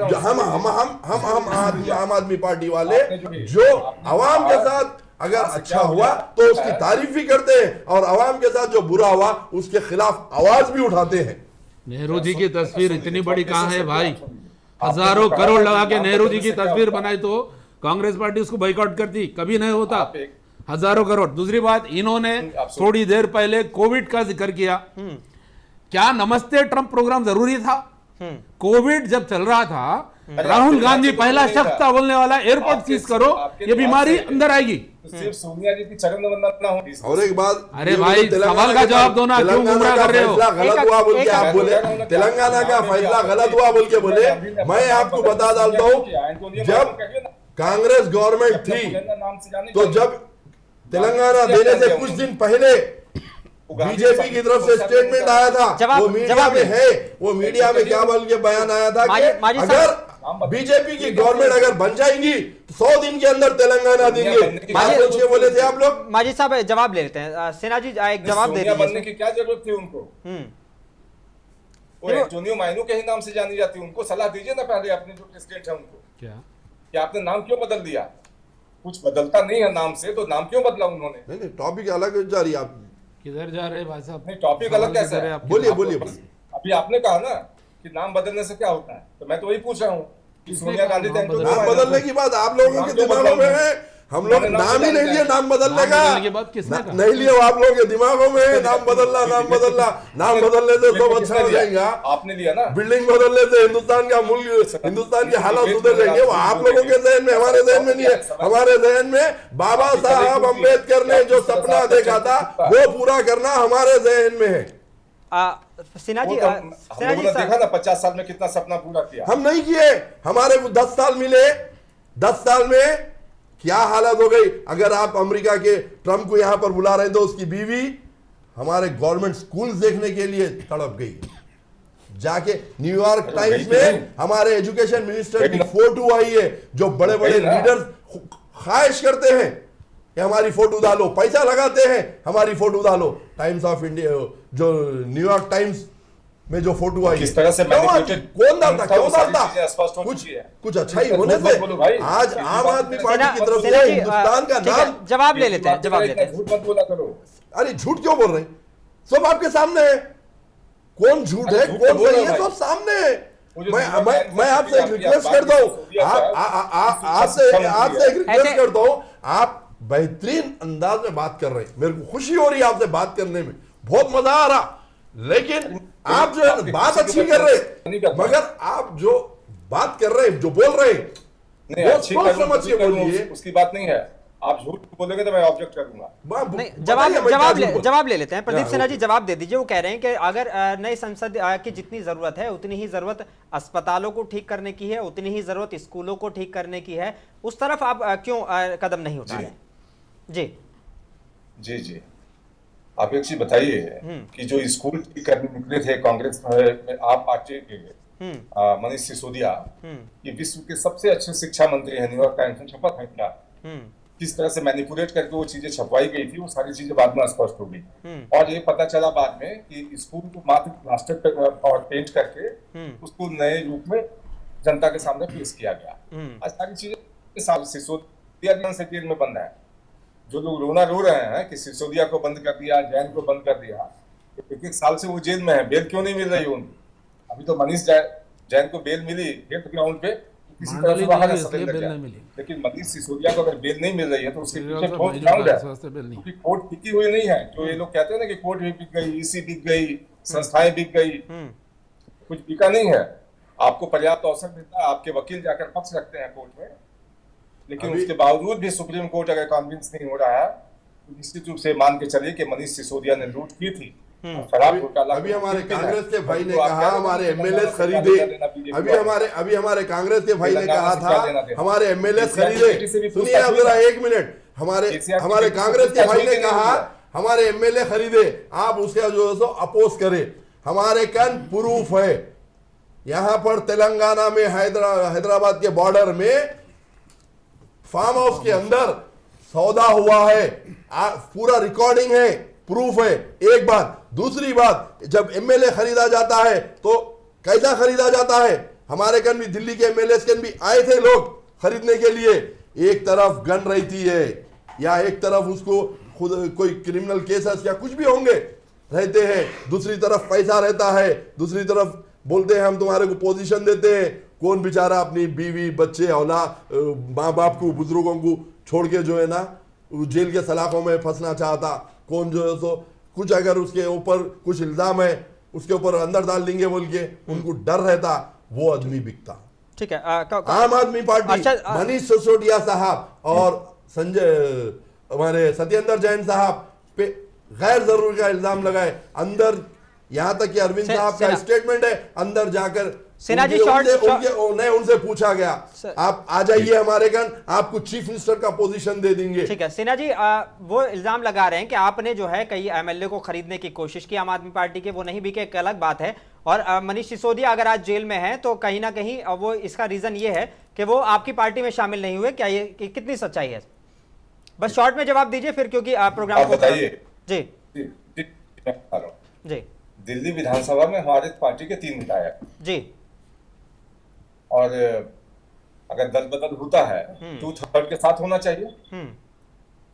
Speaker 3: जो हम आम आदमी पार्टी वाले जो अवाम के साथ अगर अच्छा हुआ तो उसकी तारीफ भी करते हैं, और अवाम के साथ जो बुरा हुआ उसके खिलाफ आवाज भी उठाते हैं।
Speaker 5: नेहरू जी की तस्वीर इतनी बड़ी कहाँ है भाई? हजारों करोड़ लगा के नेहरू जी की तस्वीर बनाई तो कांग्रेस पार्टी उसको बाइकआउट करती, कभी नहीं होता। हजारों करोड़। दूसरी बात, इन्होंने थोड़ी देर पहले कोविड का जिक्र किया। क्या नमस्ते ट्रंप प्रोग्राम जरूरी था? कोविड जब चल रहा था, राहुल गांधी पहला शख्स था बोलने वाला एयरपोर्ट सीज करो, ये बीमारी अंदर आएगी।
Speaker 2: सिर्फ सोनिया जी की चरण वंदना ना हो।
Speaker 3: और एक बात,
Speaker 5: अरे भाई सवाल का जवाब दो ना, क्यों गुमराह कर रहे हो?
Speaker 3: गलत हुआ बोल के आप बोले, तेलंगाना का फैसला गलत हुआ बोल के बोले। मैं आपको बता डालता हूँ, जब कांग्रेस गवर्नमेंट थी तो जब तेलंगाना देने से कुछ दिन पहले बीजेपी की तरफ से स्टेटमेंट आया था, वो मीडिया में है, वो मीडिया में क्या बोल के बयान आया था कि अगर बीजेपी की गवर्नमेंट अगर बन जाएंगी तो 100 दिन के अंदर तेलंगाना देंगे। बोले थे आप लोग।
Speaker 1: माजी साहब जवाब ले लेते हैं। सिन्हा जी एक जवाब दे दीजिए।
Speaker 2: बनने की क्या जरूरत थी उनको? एंटोनियो माइनो के ही नाम से जानी जाती, उनको सलाह दीजिए ना पहले, अपने जो प्रेसिडेंट है उनको। क्या आपने नाम क्यों बदल दिया? कुछ बदलता नहीं है नाम से, तो नाम क्यों बदला उन्होंने?
Speaker 3: नहीं, टॉपिक अलग जा रही है। आप
Speaker 5: किधर जा रहे हैं भाई साहब?
Speaker 2: नहीं, टॉपिक अलग कैसे है?
Speaker 3: बोलिए।
Speaker 2: अभी आपने कहा ना कि नाम बदलने से क्या होता है, तो मैं तो वही पूछ रहा हूँ कि सोनिया गांधी
Speaker 3: नाम बदलने की बात आप लोगों के दिमागों में है। हम लोग नाम ही नहीं लिए नाम बदलने का, नहीं लिए आप लोगों के दिमागों में नाम बदलना। नाम बदलने से सब अच्छा हो जाएगा।
Speaker 2: आपने लिया ना।
Speaker 3: बिल्डिंग बदलने से हिंदुस्तान का मूल्य, हिंदुस्तान के हालात सुधर जाएंगे। वो आप लोगों के जहन में, हमारे जहन में नहीं है। हमारे जहन में बाबा साहब अम्बेडकर ने जो सपना देखा था वो पूरा करना हमारे जहन में है।
Speaker 1: सिन्हा जी
Speaker 2: देखा ना 50 साल में कितना सपना पूरा किया।
Speaker 3: हम नहीं किए, हमारे को 10 साल मिले। 10 साल में क्या हालत हो गई। अगर आप अमेरिका के ट्रंप को यहां पर बुला रहे हैं तो उसकी बीवी हमारे गवर्नमेंट स्कूल्स देखने के लिए तड़प गई। जाके न्यूयॉर्क टाइम्स में हमारे एजुकेशन मिनिस्टर की फोटो आई है, जो बड़े बड़े लीडर्स ख्वाहिश करते हैं कि हमारी फोटो डालो, पैसा लगाते हैं हमारी फोटो डालो। टाइम्स ऑफ इंडिया, जो न्यूयॉर्क टाइम्स में जो फोटो आई,
Speaker 2: किस तरह से
Speaker 3: कौन डालता, क्यों डालता? कुछ अच्छा ही होने से आज आम आदमी पार्टी की तरफ से हिंदुस्तान का नाम।
Speaker 1: जवाब ले लेते हैं, जवाब लेते हैं।
Speaker 2: झूठ मत बोला करो।
Speaker 3: अरे झूठ क्यों बोल रहे हैं? सब आपके सामने है, कौन झूठ है कौन सही है सब सामने है। मैं आपसे एक रिक्वेस्ट करता हूँ, आपसे एक रिक्वेस्ट करता हूँ, आप बेहतरीन अंदाज में बात कर रहे हैं, मेरे को खुशी हो रही है आपसे बात करने में, बहुत मजा आ रहा। लेकिन आप जो है बात अच्छी कर रहे हैं, मगर आप जो बात कर रहे हैं, जो बोल रहे हैं,
Speaker 2: नहीं, अच्छी समझ के बोलिए, उसकी बात नहीं है। आप झूठ बोलोगे तो मैं ऑब्जेक्ट करूंगा।
Speaker 1: नहीं, जवाब ले लेते हैं। प्रदीप सिन्हा जी जवाब दे दीजिए। वो कह रहे हैं कि अगर नई संसद की जितनी जरूरत है उतनी ही जरूरत अस्पतालों को ठीक करने की है, उतनी ही जरूरत स्कूलों को ठीक करने की है, उस तरफ आप क्यों कदम नहीं उठा रहे? जी
Speaker 2: जी जी, आप एक चीज बताइए कि जो स्कूल ठीक करने निकले थे कांग्रेस में आप पार्टी के मनीष सिसोदिया, ये विश्व के सबसे अच्छे शिक्षा मंत्री हैं, न्यूयॉर्क टाइम्स में छपा था इनका। किस तरह से मैनिपुलेट करके वो चीजें छपवाई गई थी, वो सारी चीजें बाद में स्पष्ट हो गई। और ये पता चला बाद में कि स्कूल को मात्र प्लास्टर और पेंट करके उसको नए रूप में जनता के सामने पेश किया गया। आज सारी चीजें सिसोदिया से जेल में बंद है। जो लोग रोना रो रहे हैं कि सिसोदिया को बंद कर दिया, जैन को बंद कर दिया, 1-1 साल से वो जेल में है, बेल क्यों नहीं मिल रही उनको? अभी तो मनीष जैन को बेल मिली हेल्थ ग्राउंड पे, किसी तरह से बाहर लेकिन मनीष सिसोदिया को अगर बेल नहीं मिल रही है तो उसके पीछे ठोस ग्राउंड है, क्योंकि कोर्ट टिकी हुई नहीं है। जो ये लोग कहते हैं ना कि कोर्ट भी बिक गई, ईसी बिक गई, संस्थाएं बिक गई, कुछ बिका नहीं है। आपको पर्याप्त अवसर मिलता है, आपके वकील जाकर पक्ष रखते हैं कोर्ट में, लेकिन उसके बावजूद भी सुप्रीम कोर्ट अगर कन्विंस नहीं हो रहा है तो निश्चित रूप से मान के चलिए कि मनीष सिसोदिया ने लूट की थी।
Speaker 3: अभी हमारे कांग्रेस के भाई ने कहा हमारे एमएलए खरीदे, अभी हमारे कांग्रेस के भाई ने कहा था हमारे एमएलए खरीदे। सुनिए आप जरा 1 मिनट, हमारे कांग्रेस के भाई ने कहा हमारे एमएलए खरीदे, आप उसका जो है सो अपोज करें। हमारे कन प्रूफ है, यहाँ पर तेलंगाना में हैदराबाद के बॉर्डर में फार्म हाउस के अंदर सौदा हुआ है, पूरा रिकॉर्डिंग है, प्रूफ है। एक बात, दूसरी बात, जब एमएलए खरीदा जाता है तो कैसा खरीदा जाता है? हमारे कन भी दिल्ली के एमएलए कन भी आए थे लोग खरीदने के लिए। एक तरफ गन रहती है या एक तरफ उसको खुद कोई क्रिमिनल केसेस या कुछ भी होंगे रहते हैं, दूसरी तरफ पैसा रहता है, दूसरी तरफ बोलते हैं हम तुम्हारे को पोजीशन देते हैं। कौन बेचारा अपनी बीवी बच्चे औलाद माँ बाप को बुजुर्गों को छोड़ के जो है ना जेल के सलाखों में फंसना चाहता, कौन जो है सो कुछ अगर उसके ऊपर कुछ इल्जाम है उसके ऊपर अंदर डाल देंगे बोल के उनको डर रहता, वो आदमी बिकता।
Speaker 1: ठीक है।
Speaker 3: आम आदमी पार्टी मनीष सिसोदिया साहब और संजय हमारे सत्येंद्र जैन साहब पे गैर जरूरी का इल्जाम लगाए अंदर, यहाँ तक कि अरविंद साहब का स्टेटमेंट है अंदर जाकर
Speaker 1: सिन्हा जी
Speaker 3: उनसे पूछा गया आप आ जाइए हमारे गन, आपको चीफ मिनिस्टर का पोजीशन दे देंगे।
Speaker 1: ठीक है सिन्हा जी, वो इल्जाम लगा रहे हैं कि आपने जो है कई एमएलए को खरीदने की कोशिश की आम आदमी पार्टी के, वो नहीं बिके, एक अलग बात है। और मनीष सिसोदिया अगर आज जेल में है तो कहीं ना कहीं वो इसका रीजन ये है कि वो आपकी पार्टी में शामिल नहीं हुए। क्या ये कितनी सच्चाई है? बस शॉर्ट में जवाब दीजिए फिर, क्योंकि प्रोग्राम को
Speaker 2: बताइए।
Speaker 1: जी
Speaker 2: दिल्ली विधानसभा में हमारे पार्टी के 3 विधायक
Speaker 1: जी,
Speaker 2: और अगर दल बदल होता है 2/3 के साथ होना चाहिए।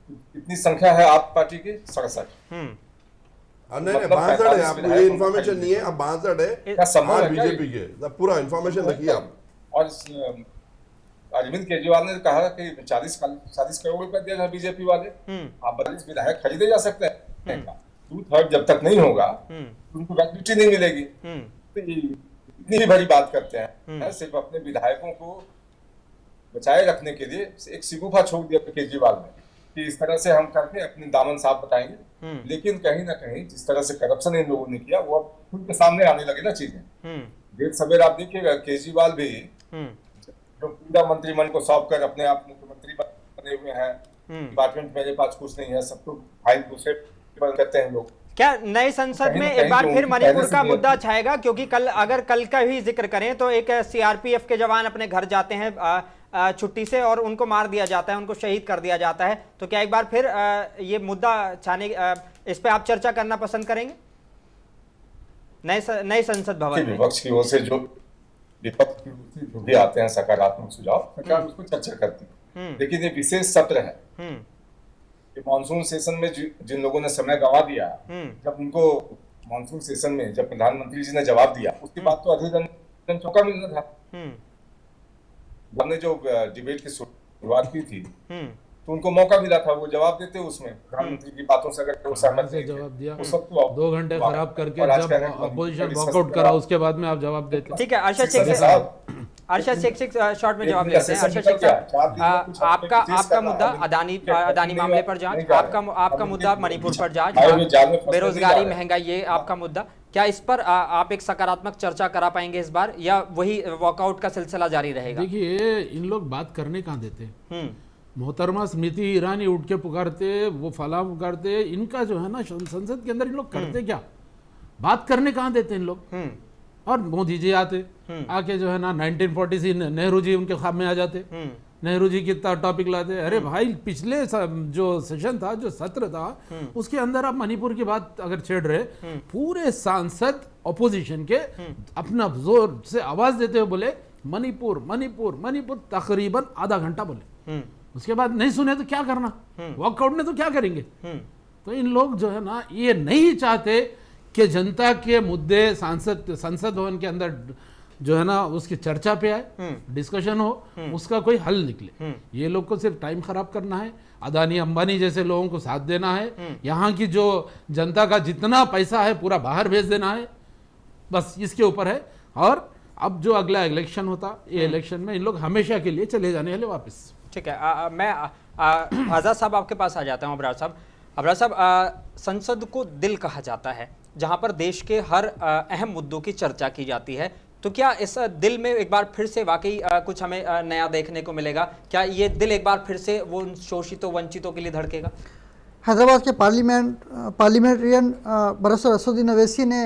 Speaker 2: कितनी संख्या है आप पार्टी की? 67।
Speaker 3: नहीं 62 है, आप मुझे इन्फॉर्मेशन नहीं है, अब 62 है।
Speaker 2: क्या संभव है
Speaker 3: बीजेपी के पूरा इन्फॉर्मेशन रखिए आप।
Speaker 2: और अरविंद केजरीवाल ने कहा कि 40 करोड़ रुपए दिया था बीजेपी वाले, आप 42 विधायक खरीदे जा सकते हैं। 2/3 जब तक नहीं होगा उनको वैलिडिटी नहीं मिलेगी। तो इतनी भी बड़ी बात करते हैं, सिर्फ अपने विधायकों को बचाए रखने के लिए एक सिगुफा छोड़ दिया केजरीवाल ने कि इस तरह से हम करके अपने दामन साफ बताएंगे। लेकिन कहीं ना कहीं जिस तरह से करप्शन इन लोगों ने किया वो अब खुद के सामने आने लगे ना चीजें। देर सवेर आप देखिएगा केजरीवाल भी जो पूरा मंत्रिमंडल को सौंप कर अपने आप मुख्यमंत्री बने हुए हैं, डिपार्टमेंट मेरे पास कुछ नहीं है, सब तो फाइल दूसरे करते हैं लोग।
Speaker 1: क्या नए संसद में एक बार फिर मणिपुर का मुद्दा छाएगा? क्योंकि अगर कल का ही जिक्र करें तो एक सीआरपीएफ के जवान अपने घर जाते हैं छुट्टी से और उनको मार दिया जाता है, उनको शहीद कर दिया जाता है। तो क्या एक बार फिर ये मुद्दा छाने इस पे आप चर्चा करना पसंद करेंगे नए संसद भवन में?
Speaker 2: विपक्ष की ओर से जो विपक्ष की ओर से जो भी आते हैं सकारात्मक सुझाव, सरकार उसको चर्चा करती है। लेकिन ये विशेष सत्र है, मॉनसून सेशन में जिन लोगों ने समय गंवा दिया, जब उनको मॉनसून सेशन में जब प्रधानमंत्री जी ने जवाब दिया उसके बाद तो अधीर रंजन चौका मिलना था। हमने जो डिबेट की शुरुआत की थी तो उनको मौका मिला था वो जवाब देते, उसमें प्रधानमंत्री की बातों से अगर वो सहमत थे
Speaker 5: जवाब दिया,
Speaker 2: उस वक्त तो
Speaker 5: 2 घंटे खराब करके जब अपोजिशन वॉकआउट करा उसके बाद में आप जवाब देते।
Speaker 1: ठीक है, अर्शद शेख शॉर्ट में जवाब देते हैं। अर्शद शेख साहब, आपका मुद्दा अदानी मामले पर जांच, आपका मुद्दा मणिपुर पर जांच, बेरोजगारी, महंगाई, ये आपका मुद्दा। क्या इस पर आप एक सकारात्मक चर्चा करा पाएंगे इस बार, या वही वॉकआउट का सिलसिला जारी रहेगा?
Speaker 5: देखिए, इन लोग बात करने कहाँ देते हैं। मोहतरमा स्मृति ईरानी उठ के पुकारते, वो फला पुकारते, इनका जो है ना संसद के अंदर इन लोग करते क्या, बात करने कहाँ देते इन लोग। और मोदी जी आते, आके जो है ना 1940 नेहरू जी उनके ख्वाब में आ जाते, नेहरू जी कितना टॉपिक लाते। अरे भाई, पिछले जो सेशन था, जो सत्र था, उसके अंदर आप मणिपुर की बात अगर छेड़ रहे, पूरे सांसद ऑपोजिशन के अपना जोर से आवाज देते हुए बोले मणिपुर मणिपुर मणिपुर, तकरीबन आधा घंटा बोले। उसके बाद नहीं सुने तो क्या करना, वॉकआउट में तो क्या करेंगे। तो इन लोग जो है ना ये नहीं चाहते कि जनता के मुद्दे संसद भवन के अंदर जो है ना उसकी चर्चा पे आए, डिस्कशन हो, उसका कोई हल निकले। ये लोग को सिर्फ टाइम खराब करना है, अदानी अंबानी जैसे लोगों को साथ देना है, यहाँ की जो जनता का जितना पैसा है पूरा बाहर भेज देना है, बस इसके ऊपर है। और अब जो अगला इलेक्शन होता, ये इलेक्शन में इन लोग हमेशा के लिए चले जाने वाले वापस।
Speaker 1: ठीक है, मैं आज़ाद साहब आपके पास आ जाता हूँ। अबरार साहब, संसद को दिल कहा जाता है, जहाँ पर देश के हर अहम मुद्दों की चर्चा की जाती है, तो क्या इस दिल में एक बार फिर से वाकई कुछ हमें नया देखने को मिलेगा? क्या ये दिल एक बार फिर से वो शोषितों वंचितों के लिए धड़केगा?
Speaker 4: हैदराबाद के पार्लियामेंटेरियन बरसर असदुद्दीन अवैसी ने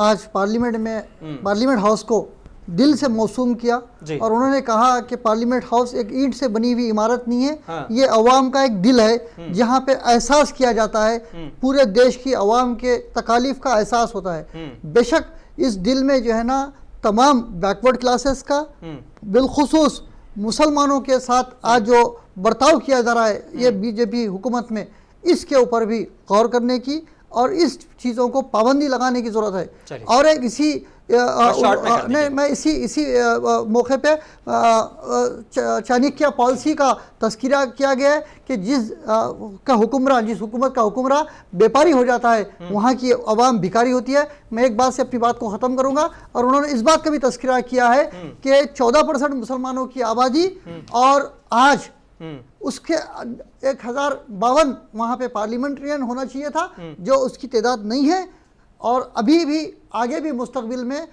Speaker 4: आज पार्लियामेंट हाउस को दिल से मौसूम किया, और उन्होंने कहा कि पार्लियामेंट हाउस एक ईंट से बनी हुई इमारत नहीं है, हाँ। ये अवाम का एक दिल है, जहाँ पे एहसास किया जाता है, पूरे देश की अवाम के तकालीफ का एहसास होता है। बेशक इस दिल में जो है ना तमाम बैकवर्ड क्लासेस का, बिलखुसूस मुसलमानों के साथ आज जो बर्ताव किया जा रहा है ये बीजेपी हुकूमत में, इसके ऊपर भी गौर करने की और इस चीज़ों को पाबंदी लगाने की ज़रूरत है। और एक मैं इसी मौके पे चाणक्य पॉलिसी का तस्करा किया गया है कि जिस हुकूमत का हुक्मरान व्यापारी हो जाता है, वहाँ की अवाम भिखारी होती है। मैं एक बात से अपनी बात को ख़त्म करूँगा, और उन्होंने इस बात का भी तस्करा किया है कि 14% मुसलमानों की आबादी, और आज उसके 1052 वहाँ पे पार्लियामेंटेरियन होना चाहिए था, जो उसकी तादाद नहीं है। और अभी भी आगे भी मुस्तकबिल में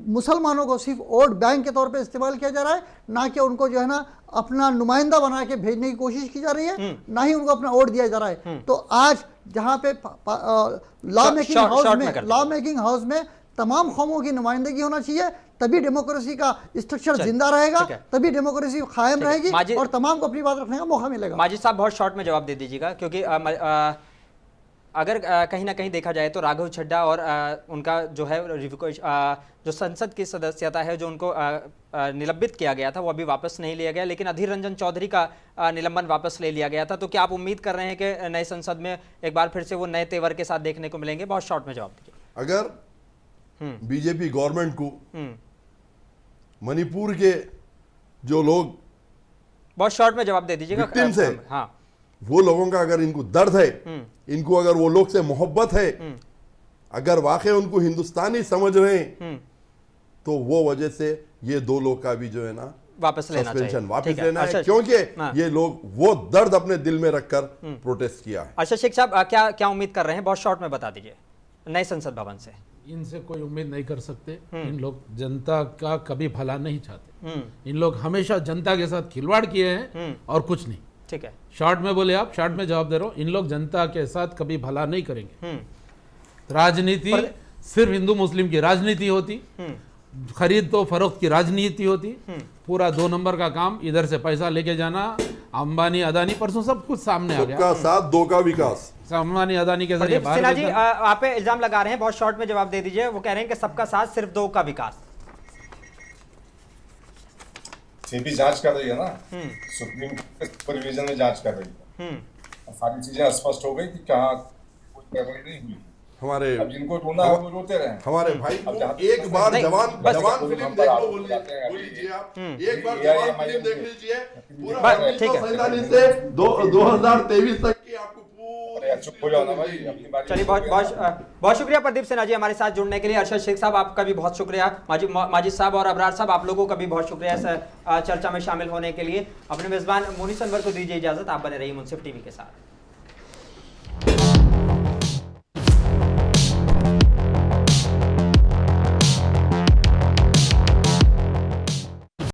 Speaker 4: मुसलमानों को सिर्फ वोट बैंक के तौर पे इस्तेमाल किया जा रहा है, ना कि उनको जो है ना अपना नुमाइंदा बना के भेजने की कोशिश की जा रही है, ना ही उनको अपना वोट दिया जा रहा है। तो आज जहाँ पे लॉ मेकिंग हाउस में तमाम कौमों की नुमाइंदगी होना चाहिए, तभी डेमोक्रेसी का स्ट्रक्चर जिंदा रहेगा, तभी डेमोक्रेसी कायम रहेगी और तमाम को अपनी बात रखने का मौका मिलेगा।
Speaker 1: माजिद साहब, बहुत शॉर्ट में जवाब दे दीजिएगा, क्योंकि अगर कहीं ना कहीं देखा जाए तो राघव चड्ढा और उनका जो है जो संसद की सदस्यता है, जो उनको निलंबित किया गया था, वो अभी वापस नहीं लिया गया, लेकिन अधीर रंजन चौधरी का निलंबन वापस ले लिया गया था। तो क्या आप उम्मीद कर रहे हैं कि नए संसद में एक बार फिर से वो नए तेवर के साथ देखने को मिलेंगे? बहुत शॉर्ट में जवाब दीजिए।
Speaker 3: अगर बीजेपी गवर्नमेंट को मणिपुर के जो लोग,
Speaker 1: बहुत शॉर्ट में जवाब दे दीजिएगा,
Speaker 3: विक्टिम्स है, हाँ, वो लोगों का अगर इनको दर्द है, इनको अगर वो लोग से मोहब्बत है, अगर वाकई उनको हिंदुस्तानी समझ रहे हैं, तो वो वजह से ये दो लोग का भी जो है ना
Speaker 1: वापस लेना
Speaker 3: है, क्योंकि ये लोग वो दर्द अपने दिल में रखकर प्रोटेस्ट किया है।
Speaker 1: अर्शद शेख साहब, क्या उम्मीद कर रहे हैं? बहुत शॉर्ट में बता दीजिए नए संसद भवन से।
Speaker 5: इनसे कोई उम्मीद नहीं कर सकते, इन लोग जनता का कभी भला नहीं चाहते, इन लोग हमेशा जनता के साथ खिलवाड़ किए हैं और कुछ नहीं।
Speaker 1: ठीक है,
Speaker 5: शॉर्ट में बोले आप, शॉर्ट में जवाब दे रहा हूं, इन लोग जनता के साथ कभी भला नहीं करेंगे। राजनीति सिर्फ हिंदू मुस्लिम की राजनीति होती, खरीद तो फरोख्त की राजनीति होती, पूरा 2 नंबर का काम, इधर से पैसा लेके जाना, अंबानी अदानी, परसों सब कुछ सामने आ गया,
Speaker 3: सबका साथ दो का विकास,
Speaker 5: अंबानी अदानी के जरिए।
Speaker 1: सिन्हा जी, आप पे इल्जाम लगा रहे हैं, बहुत शॉर्ट में जवाब दे दीजिए। वो कह रहे हैं कि सबका साथ सिर्फ 2 का विकास।
Speaker 2: सीबी जांच कर रही है ना, सुप्रीम कोर्ट सुपरविजन में जांच कर रही है, सारी चीजें स्पष्ट हो गई कि कहाँ कोई गड़बड़ी नहीं हुई।
Speaker 3: हमारे
Speaker 2: अब जिनको रोना है वो रोते रहे,
Speaker 3: हमारे भाई एक बार जवान फिल्म देख लो, बोलिए आप, एक बार जवान फिल्म देख लीजिए, पूरा 1947 से 2023 तक की आपको पूरी
Speaker 2: यार चुप हो जाओ ना भाई, अपनी बारी।
Speaker 1: चलिए, बहुत शुक्रिया प्रदीप सिन्हा जी हमारे साथ जुड़ने के लिए। अरशद शेख साहब आपका भी बहुत शुक्रिया, माजिद साहब और अबरार साहब आप लोगों का भी बहुत शुक्रिया इस चर्चा में शामिल होने के लिए। अपने मेजबान मोनिस अनवर को दीजिए इजाजत, आप बने रहिए मुंसिफ टीवी के साथ।